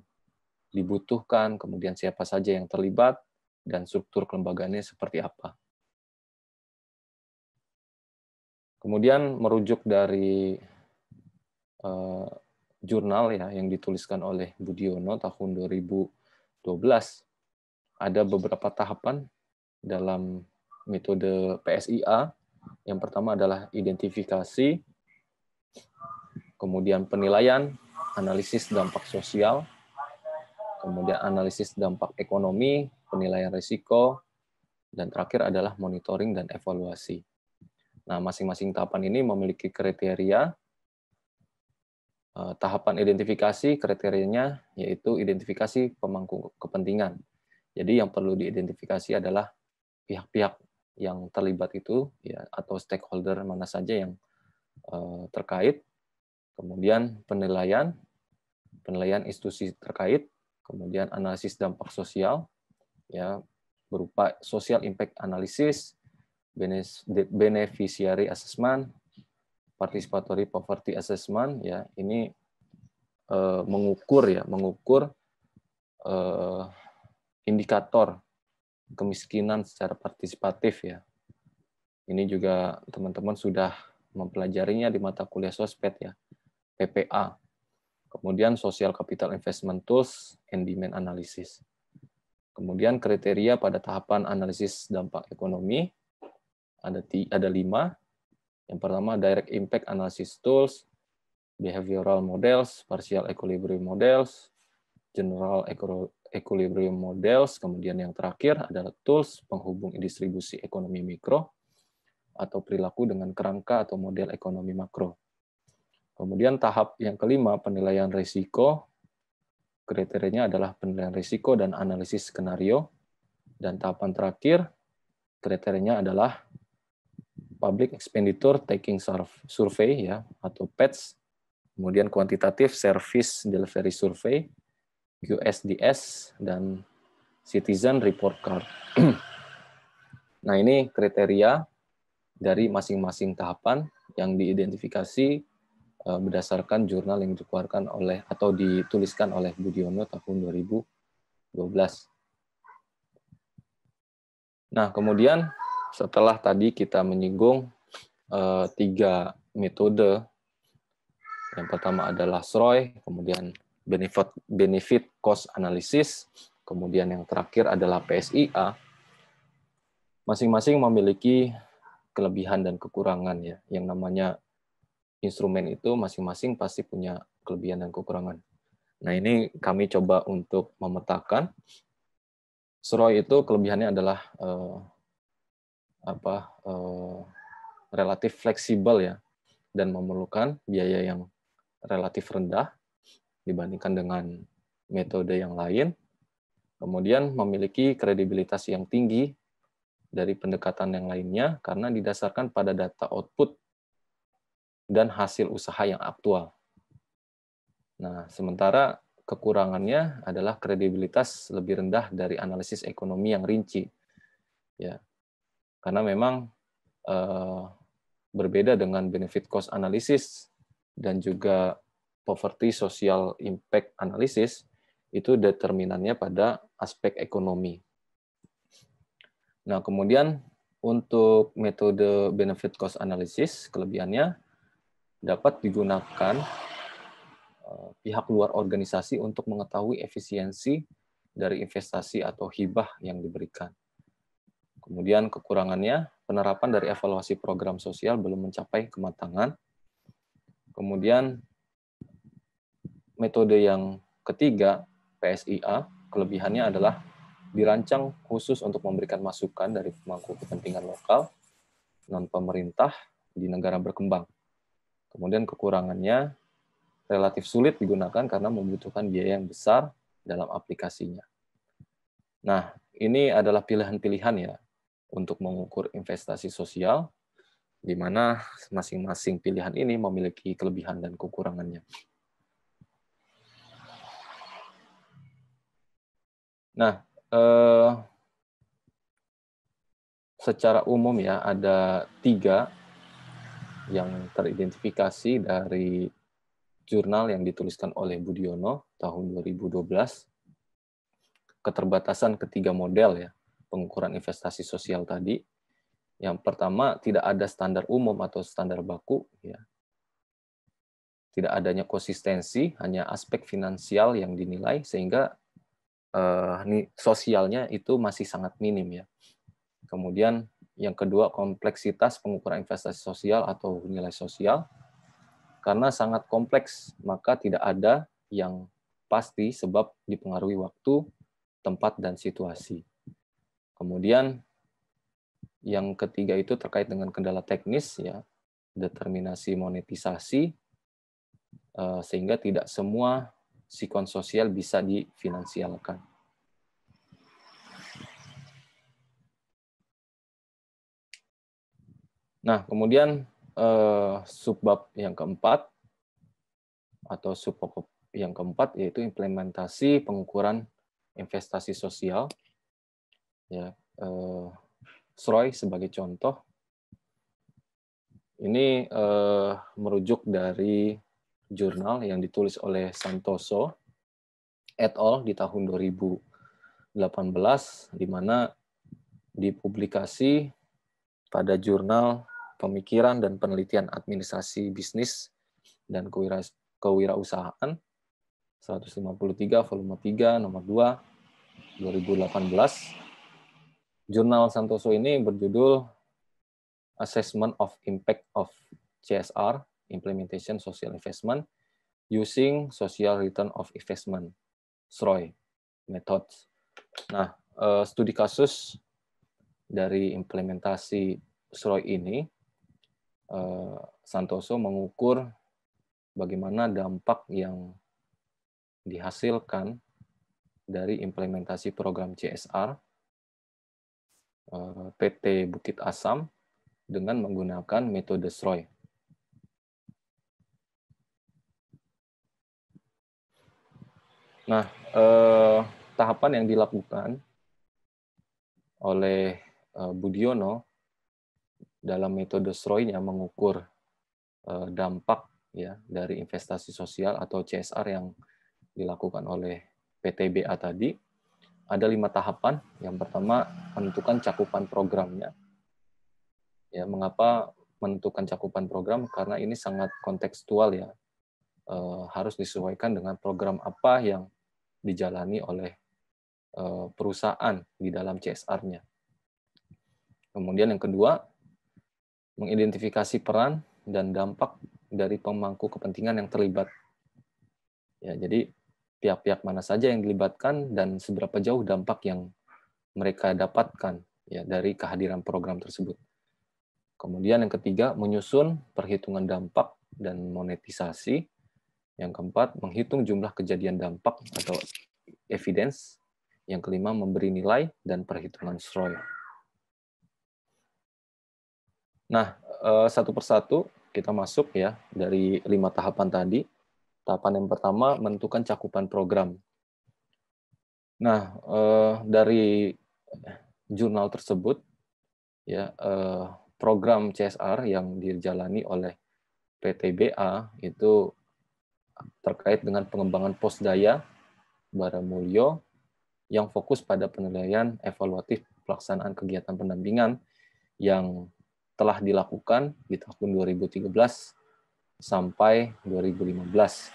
dibutuhkan, kemudian siapa saja yang terlibat, dan struktur kelembagaannya seperti apa. Kemudian merujuk dari jurnal ya yang dituliskan oleh Budiono tahun 2012, ada beberapa tahapan dalam metode PSIA. Yang pertama adalah identifikasi, kemudian penilaian, analisis dampak sosial, kemudian analisis dampak ekonomi, penilaian risiko, dan terakhir adalah monitoring dan evaluasi. Nah, masing-masing tahapan ini memiliki kriteria. Tahapan identifikasi kriterianya yaitu identifikasi pemangku kepentingan. Jadi yang perlu diidentifikasi adalah pihak-pihak yang terlibat itu ya, atau stakeholder mana saja yang terkait. Kemudian penilaian institusi terkait, kemudian analisis dampak sosial ya berupa social impact analysis, beneficiary assessment, participatory poverty assessment ya, ini mengukur indikator kemiskinan secara partisipatif ya. Ini juga teman-teman sudah mempelajarinya di mata kuliah sosped ya, PPA. Kemudian social capital investment tools and demand analysis. Kemudian kriteria pada tahapan analisis dampak ekonomi ada 5. Yang pertama direct impact analysis tools, behavioral models, partial equilibrium models, general equilibrium models, kemudian yang terakhir adalah tools penghubung distribusi ekonomi mikro atau perilaku dengan kerangka atau model ekonomi makro. Kemudian tahap yang kelima, penilaian risiko. Kriterianya adalah penilaian risiko dan analisis skenario. Dan tahapan terakhir, kriterianya adalah Public Expenditure Taking Survey ya, atau PETS. Kemudian Quantitative Service Delivery Survey, QSDS, dan Citizen Report Card. Nah, ini kriteria dari masing-masing tahapan yang diidentifikasi berdasarkan jurnal yang dikeluarkan oleh atau dituliskan oleh Budiono tahun 2012. Nah, kemudian setelah tadi kita menyinggung 3 metode, yang pertama adalah SROI, kemudian benefit cost analysis, kemudian yang terakhir adalah PSIA, masing-masing memiliki kelebihan dan kekurangan ya. Yang namanya instrumen itu masing-masing pasti punya kelebihan dan kekurangan. Nah, ini kami coba untuk memetakan. SROI itu kelebihannya adalah relatif fleksibel ya, dan memerlukan biaya yang relatif rendah dibandingkan dengan metode yang lain. Kemudian memiliki kredibilitas yang tinggi dari pendekatan yang lainnya karena didasarkan pada data output dan hasil usaha yang aktual. Nah, sementara kekurangannya adalah kredibilitas lebih rendah dari analisis ekonomi yang rinci. Ya. Karena memang berbeda dengan benefit cost analysis dan juga poverty social impact analysis, itu determinannya pada aspek ekonomi. Nah, kemudian untuk metode benefit cost analysis, kelebihannya dapat digunakan pihak luar organisasi untuk mengetahui efisiensi dari investasi atau hibah yang diberikan. Kemudian kekurangannya, penerapan dari evaluasi program sosial belum mencapai kematangan. Kemudian metode yang ketiga, PSIA, kelebihannya adalah dirancang khusus untuk memberikan masukan dari pemangku kepentingan lokal, non-pemerintah di negara berkembang. Kemudian kekurangannya relatif sulit digunakan karena membutuhkan biaya yang besar dalam aplikasinya. Nah, ini adalah pilihan-pilihan ya untuk mengukur investasi sosial, di mana masing-masing pilihan ini memiliki kelebihan dan kekurangannya. Nah, secara umum ya ada 3 yang teridentifikasi dari jurnal yang dituliskan oleh Budiono tahun 2012. Keterbatasan ketiga model ya pengukuran investasi sosial tadi. Yang pertama, tidak ada standar umum atau standar baku ya. Tidak adanya konsistensi, hanya aspek finansial yang dinilai sehingga sosialnya itu masih sangat minim ya. Kemudian yang kedua, kompleksitas pengukuran investasi sosial atau nilai sosial. Karena sangat kompleks, maka tidak ada yang pasti sebab dipengaruhi waktu, tempat, dan situasi. Kemudian yang ketiga itu terkait dengan kendala teknis, ya, determinasi monetisasi, sehingga tidak semua sikon sosial bisa difinansialkan. Nah, kemudian subbab yang keempat atau subpokok yang keempat yaitu implementasi pengukuran investasi sosial. Ya, SROI sebagai contoh. Ini merujuk dari jurnal yang ditulis oleh Santoso et al. Di tahun 2018, di mana dipublikasi pada jurnal Pemikiran dan Penelitian Administrasi Bisnis dan Kewirausahaan 153 volume 3 nomor 2 2018. Jurnal Santoso ini berjudul Assessment of Impact of CSR Implementation Social Investment Using Social Return of Investment SROI Methods. Nah, studi kasus dari implementasi SROI ini, Santoso mengukur bagaimana dampak yang dihasilkan dari implementasi program CSR PT Bukit Asam dengan menggunakan metode SROI. Nah, tahapan yang dilakukan oleh Budiono dalam metode SROI-nya mengukur dampak ya dari investasi sosial atau CSR yang dilakukan oleh PTBA tadi, ada 5 tahapan. Yang pertama, menentukan cakupan programnya. Ya, mengapa menentukan cakupan program? Karena ini sangat kontekstual ya. Harus disesuaikan dengan program apa yang dijalani oleh perusahaan di dalam CSR-nya. Kemudian yang kedua, mengidentifikasi peran dan dampak dari pemangku kepentingan yang terlibat. Ya, jadi pihak-pihak mana saja yang dilibatkan dan seberapa jauh dampak yang mereka dapatkan ya dari kehadiran program tersebut. Kemudian yang ketiga, menyusun perhitungan dampak dan monetisasi. Yang keempat, menghitung jumlah kejadian dampak atau evidence. Yang kelima, memberi nilai dan perhitungan SROI. Nah, satu persatu kita masuk ya dari 5 tahapan tadi. Tahapan yang pertama, menentukan cakupan program. Nah, dari jurnal tersebut, ya program CSR yang dijalani oleh PTBA itu terkait dengan pengembangan Posdaya Baramulyo yang fokus pada penilaian evaluatif pelaksanaan kegiatan pendampingan yang telah dilakukan di tahun 2013 sampai 2015.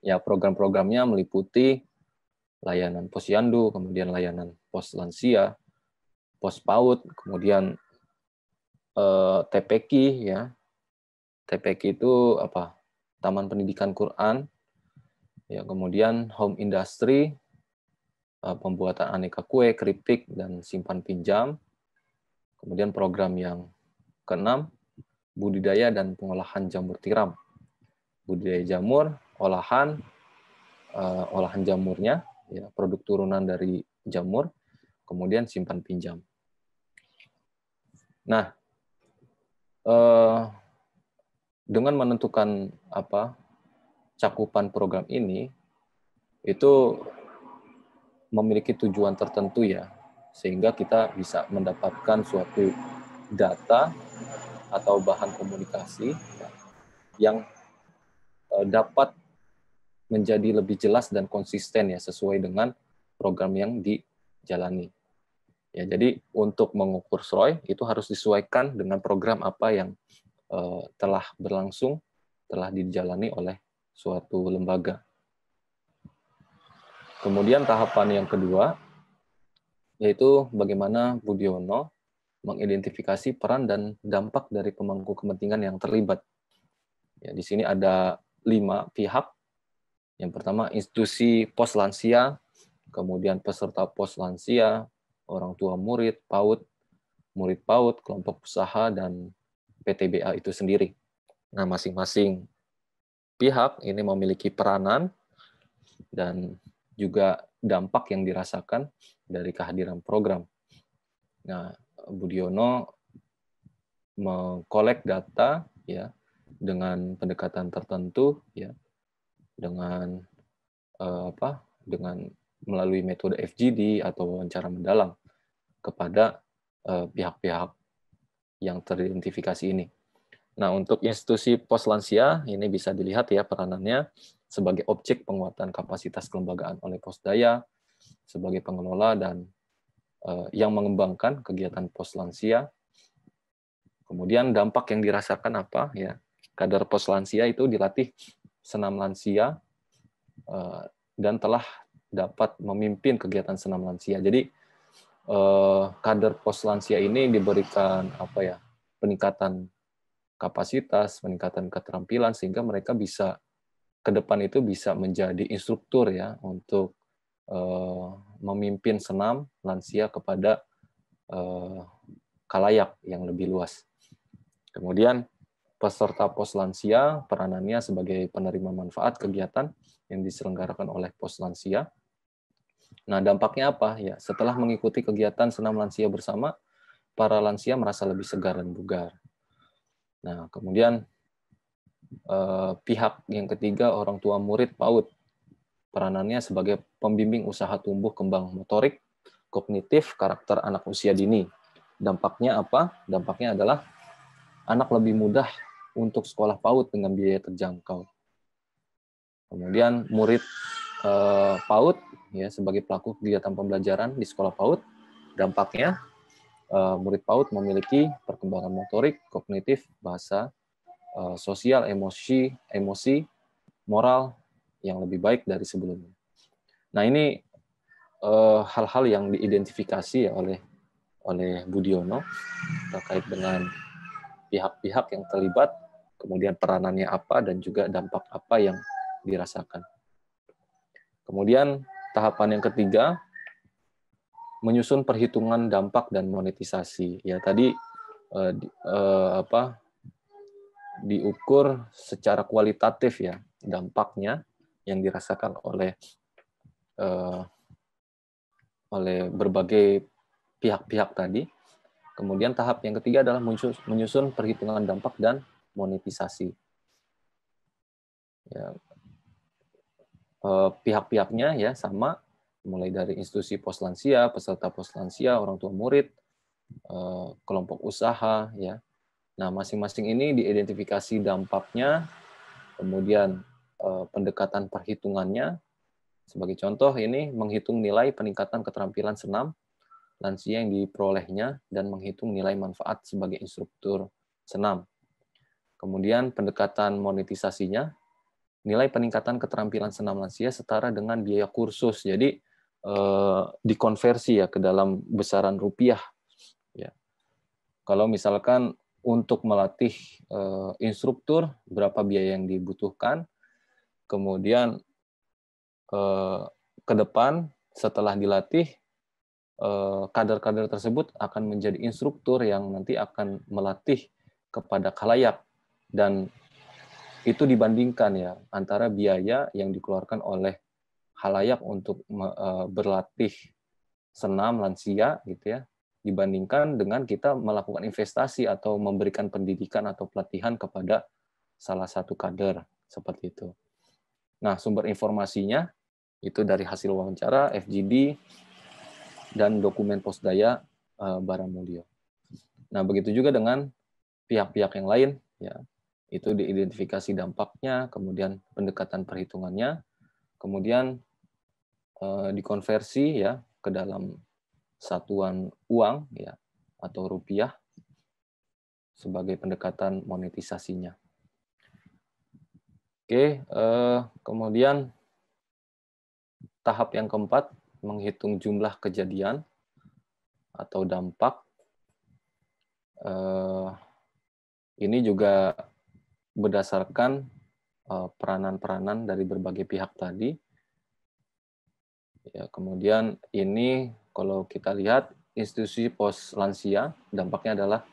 Ya, program-programnya meliputi layanan posyandu, kemudian layanan pos lansia, pos PAUD, kemudian TPQ ya. TPQ itu apa? Taman Pendidikan Quran. Ya, kemudian home industry, pembuatan aneka kue, keripik, dan simpan pinjam. Kemudian program yang keenam, budidaya dan pengolahan jamur tiram. Budidaya jamur, olahan jamurnya, ya, produk turunan dari jamur, kemudian simpan pinjam. Nah, dengan menentukan cakupan program ini, itu memiliki tujuan tertentu ya, sehingga kita bisa mendapatkan suatu data atau bahan komunikasi yang dapat menjadi lebih jelas dan konsisten ya, sesuai dengan program yang dijalani. Ya, jadi untuk mengukur SROI itu harus disesuaikan dengan program apa yang telah berlangsung, telah dijalani oleh suatu lembaga. Kemudian tahapan yang kedua, yaitu bagaimana Budiono mengidentifikasi peran dan dampak dari pemangku kepentingan yang terlibat. Ya, di sini ada 5 pihak. Yang pertama, institusi pos lansia, kemudian peserta pos lansia, orang tua murid, PAUD, murid PAUD, kelompok usaha, dan PTBA itu sendiri. Nah, masing-masing pihak ini memiliki peranan dan juga dampak yang dirasakan dari kehadiran program. Nah, Budiono mengkolek data ya dengan pendekatan tertentu ya, dengan dengan melalui metode FGD atau wawancara mendalam kepada pihak-pihak yang teridentifikasi ini. Nah, untuk institusi pos lansia ini bisa dilihat ya peranannya sebagai objek penguatan kapasitas kelembagaan oleh Posdaya sebagai pengelola dan yang mengembangkan kegiatan pos lansia. Kemudian dampak yang dirasakan apa ya? Kader pos lansia itu dilatih senam lansia dan telah dapat memimpin kegiatan senam lansia. Jadi kader pos lansia ini diberikan peningkatan kapasitas, peningkatan keterampilan sehingga mereka bisa ke depan itu bisa menjadi instruktur ya untuk memimpin senam lansia kepada khalayak yang lebih luas. Kemudian peserta pos lansia peranannya sebagai penerima manfaat kegiatan yang diselenggarakan oleh pos lansia. Nah, dampaknya apa? Ya, setelah mengikuti kegiatan senam lansia bersama, para lansia merasa lebih segar dan bugar. Nah, kemudian pihak yang ketiga, orang tua murid PAUD. Peranannya sebagai pembimbing usaha tumbuh kembang motorik, kognitif, karakter anak usia dini. Dampaknya apa? Dampaknya adalah anak lebih mudah untuk sekolah PAUD dengan biaya terjangkau. Kemudian murid PAUD ya sebagai pelaku kegiatan pembelajaran di sekolah PAUD, dampaknya murid PAUD memiliki perkembangan motorik, kognitif, bahasa, sosial, emosi, moral yang lebih baik dari sebelumnya. Nah, ini hal-hal yang diidentifikasi ya oleh Budiono terkait dengan pihak-pihak yang terlibat, kemudian peranannya apa dan juga dampak apa yang dirasakan. Kemudian tahapan yang ketiga, menyusun perhitungan dampak dan monetisasi. Ya tadi diukur secara kualitatif ya dampaknya yang dirasakan oleh berbagai pihak-pihak tadi. Kemudian tahap yang ketiga adalah menyusun perhitungan dampak dan monetisasi. Ya, pihak-pihaknya ya sama, mulai dari institusi pos lansia, peserta pos lansia, orang tua murid, kelompok usaha ya. Nah, masing-masing ini diidentifikasi dampaknya, kemudian pendekatan perhitungannya. Sebagai contoh ini menghitung nilai peningkatan keterampilan senam lansia yang diperolehnya dan menghitung nilai manfaat sebagai instruktur senam. Kemudian pendekatan monetisasinya, nilai peningkatan keterampilan senam lansia setara dengan biaya kursus. Jadi dikonversi ya ke dalam besaran rupiah. Ya. Kalau misalkan untuk melatih instruktur, berapa biaya yang dibutuhkan, kemudian ke depan setelah dilatih, kader-kader tersebut akan menjadi instruktur yang nanti akan melatih kepada khalayak, dan itu dibandingkan ya antara biaya yang dikeluarkan oleh khalayak untuk berlatih senam lansia gitu ya, dibandingkan dengan kita melakukan investasi atau memberikan pendidikan atau pelatihan kepada salah satu kader seperti itu. Nah, sumber informasinya itu dari hasil wawancara, FGD, dan dokumen Posdaya Baramulyo. Nah, begitu juga dengan pihak-pihak yang lain, ya, itu diidentifikasi dampaknya, kemudian pendekatan perhitungannya, kemudian dikonversi ya ke dalam satuan uang ya atau rupiah sebagai pendekatan monetisasinya. Oke, kemudian tahap yang keempat, menghitung jumlah kejadian atau dampak. Ini juga berdasarkan peranan-peranan dari berbagai pihak tadi. Ya, kemudian ini kalau kita lihat institusi pos lansia, dampaknya adalah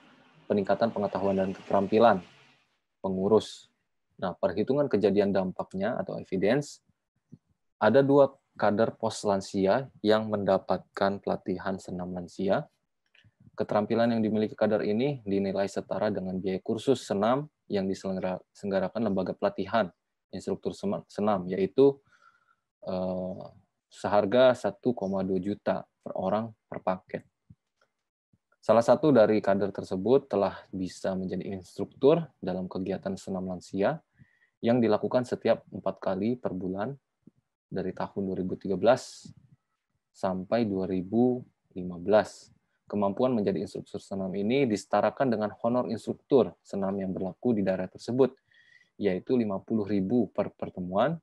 peningkatan pengetahuan dan keterampilan pengurus. Nah, perhitungan kejadian dampaknya atau evidence, ada 2 kader pos lansia yang mendapatkan pelatihan senam lansia. Keterampilan yang dimiliki kader ini dinilai setara dengan biaya kursus senam yang diselenggarakan lembaga pelatihan instruktur senam, yaitu seharga 1,2 juta per orang per paket. Salah satu dari kader tersebut telah bisa menjadi instruktur dalam kegiatan senam lansia yang dilakukan setiap 4 kali per bulan dari tahun 2013 sampai 2015. Kemampuan menjadi instruktur senam ini disetarakan dengan honor instruktur senam yang berlaku di daerah tersebut, yaitu 50.000 per pertemuan.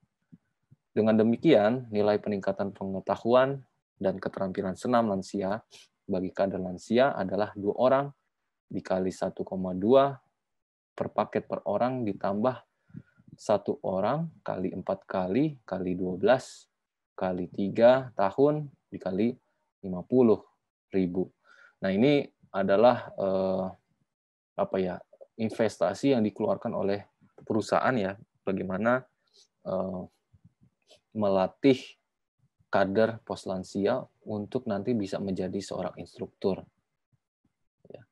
Dengan demikian, nilai peningkatan pengetahuan dan keterampilan senam lansia bagi kader lansia adalah 2 orang dikali 1,2 per paket per orang ditambah 1 orang kali 4 kali 12 kali 3 tahun dikali 50.000. Nah, ini adalah investasi yang dikeluarkan oleh perusahaan ya, bagaimana melatih kader pos lansia untuk nanti bisa menjadi seorang instruktur. Ya.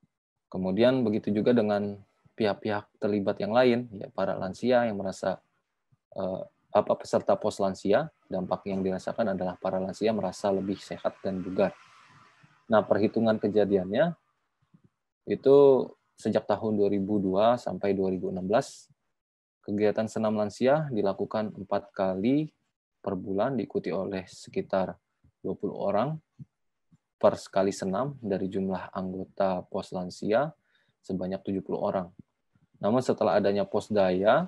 Kemudian begitu juga dengan pihak-pihak terlibat yang lain, ya, para lansia yang merasa peserta pos lansia, dampak yang dirasakan adalah para lansia merasa lebih sehat dan bugar. Nah, perhitungan kejadiannya itu sejak tahun 2002 sampai 2016, kegiatan senam lansia dilakukan 4 kali per bulan, diikuti oleh sekitar 20 orang per sekali senam dari jumlah anggota pos lansia sebanyak 70 orang. Namun setelah adanya Posdaya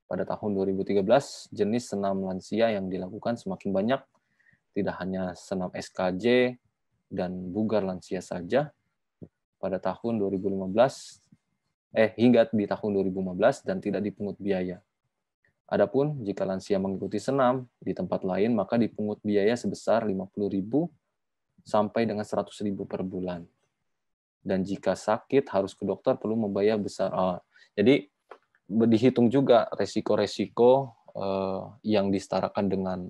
pada tahun 2013, jenis senam lansia yang dilakukan semakin banyak, tidak hanya senam SKJ dan bugar lansia saja. Pada tahun 2015 hingga di tahun 2015 dan tidak dipungut biaya. Adapun jika lansia mengikuti senam di tempat lain, maka dipungut biaya sebesar 50.000 sampai dengan 100.000 per bulan. Dan jika sakit harus ke dokter perlu membayar besar. Jadi dihitung juga resiko-resiko yang disetarakan dengan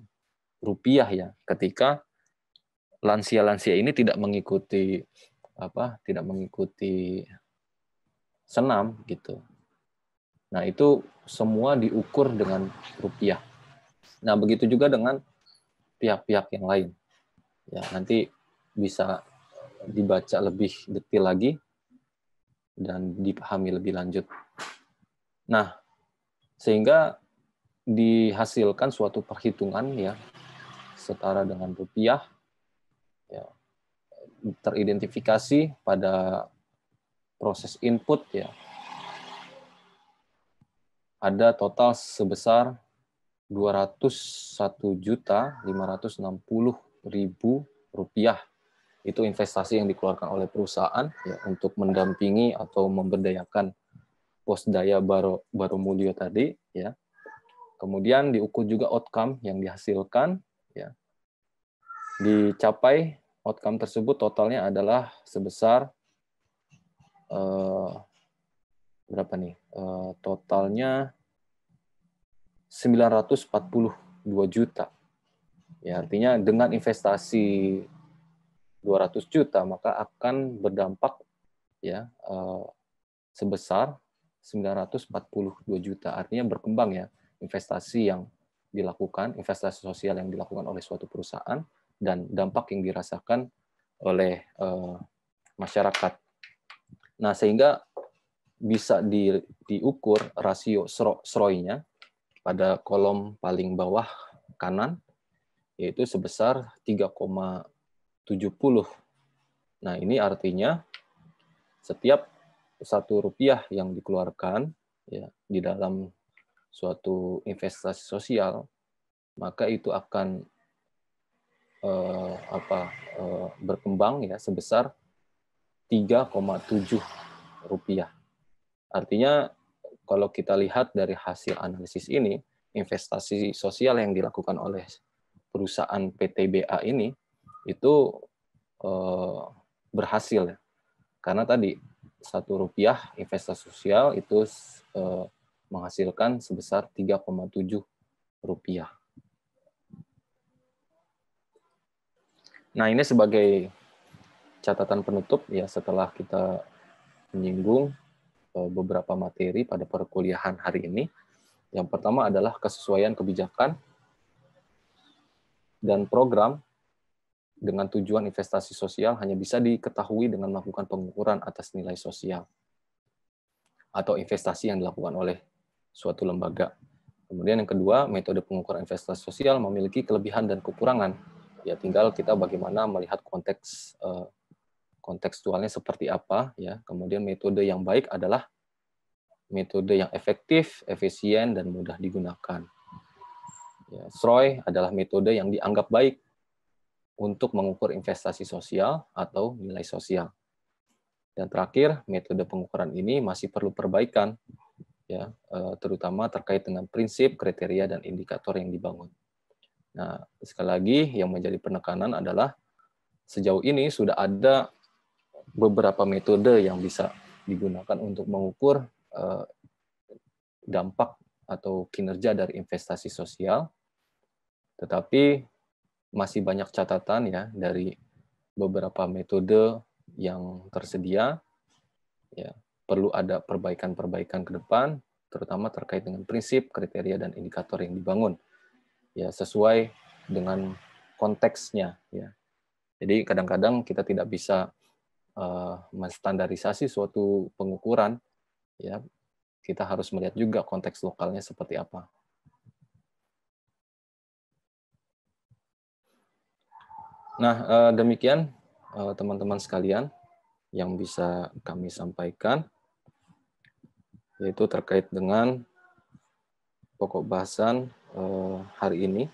rupiah ya, ketika lansia-lansia ini tidak mengikuti senam gitu. Nah, itu semua diukur dengan rupiah. Nah, begitu juga dengan pihak-pihak yang lain. Ya, nanti bisa dibaca lebih detail lagi dan dipahami lebih lanjut. Nah, sehingga dihasilkan suatu perhitungan ya setara dengan rupiah ya, teridentifikasi pada proses input ya. Ada total sebesar 201.560.000 rupiah. Itu investasi yang dikeluarkan oleh perusahaan ya, untuk mendampingi atau memberdayakan Posdaya Baromulyo tadi ya. Kemudian diukur juga outcome yang dihasilkan ya. Dicapai outcome tersebut totalnya adalah sebesar berapa nih? Totalnya 942 juta. Ya, artinya dengan investasi 200 juta maka akan berdampak ya sebesar 942 juta. Artinya berkembang ya investasi yang dilakukan, investasi sosial yang dilakukan oleh suatu perusahaan dan dampak yang dirasakan oleh masyarakat. Nah, sehingga bisa diukur rasio SROI-nya pada kolom paling bawah kanan, yaitu sebesar 3,70. Nah, ini artinya setiap Rp1 yang dikeluarkan ya, di dalam suatu investasi sosial, maka itu akan berkembang ya sebesar Rp3,7. Artinya kalau kita lihat dari hasil analisis ini, investasi sosial yang dilakukan oleh perusahaan PTBA ini itu berhasil ya. Karena tadi Rp1 investasi sosial itu menghasilkan sebesar Rp3,7. Nah, ini sebagai catatan penutup ya setelah kita menyinggung beberapa materi pada perkuliahan hari ini. Yang pertama adalah kesesuaian kebijakan dan program dengan tujuan investasi sosial hanya bisa diketahui dengan melakukan pengukuran atas nilai sosial atau investasi yang dilakukan oleh suatu lembaga. Kemudian yang kedua, metode pengukuran investasi sosial memiliki kelebihan dan kekurangan. Ya, tinggal kita bagaimana melihat kontekstualnya seperti apa ya. Kemudian metode yang baik adalah metode yang efektif, efisien, dan mudah digunakan. Ya, SROI adalah metode yang dianggap baik untuk mengukur investasi sosial atau nilai sosial. Dan terakhir, metode pengukuran ini masih perlu perbaikan, ya, terutama terkait dengan prinsip, kriteria, dan indikator yang dibangun. Nah, sekali lagi yang menjadi penekanan adalah sejauh ini sudah ada beberapa metode yang bisa digunakan untuk mengukur dampak atau kinerja dari investasi sosial, tetapi masih banyak catatan ya dari beberapa metode yang tersedia. Ya, perlu ada perbaikan-perbaikan ke depan, terutama terkait dengan prinsip, kriteria, dan indikator yang dibangun. Ya, sesuai dengan konteksnya. Ya. Jadi kadang-kadang kita tidak bisa menstandarisasi suatu pengukuran. Ya, kita harus melihat juga konteks lokalnya seperti apa. Nah, demikian teman-teman sekalian yang bisa kami sampaikan, yaitu terkait dengan pokok bahasan hari ini.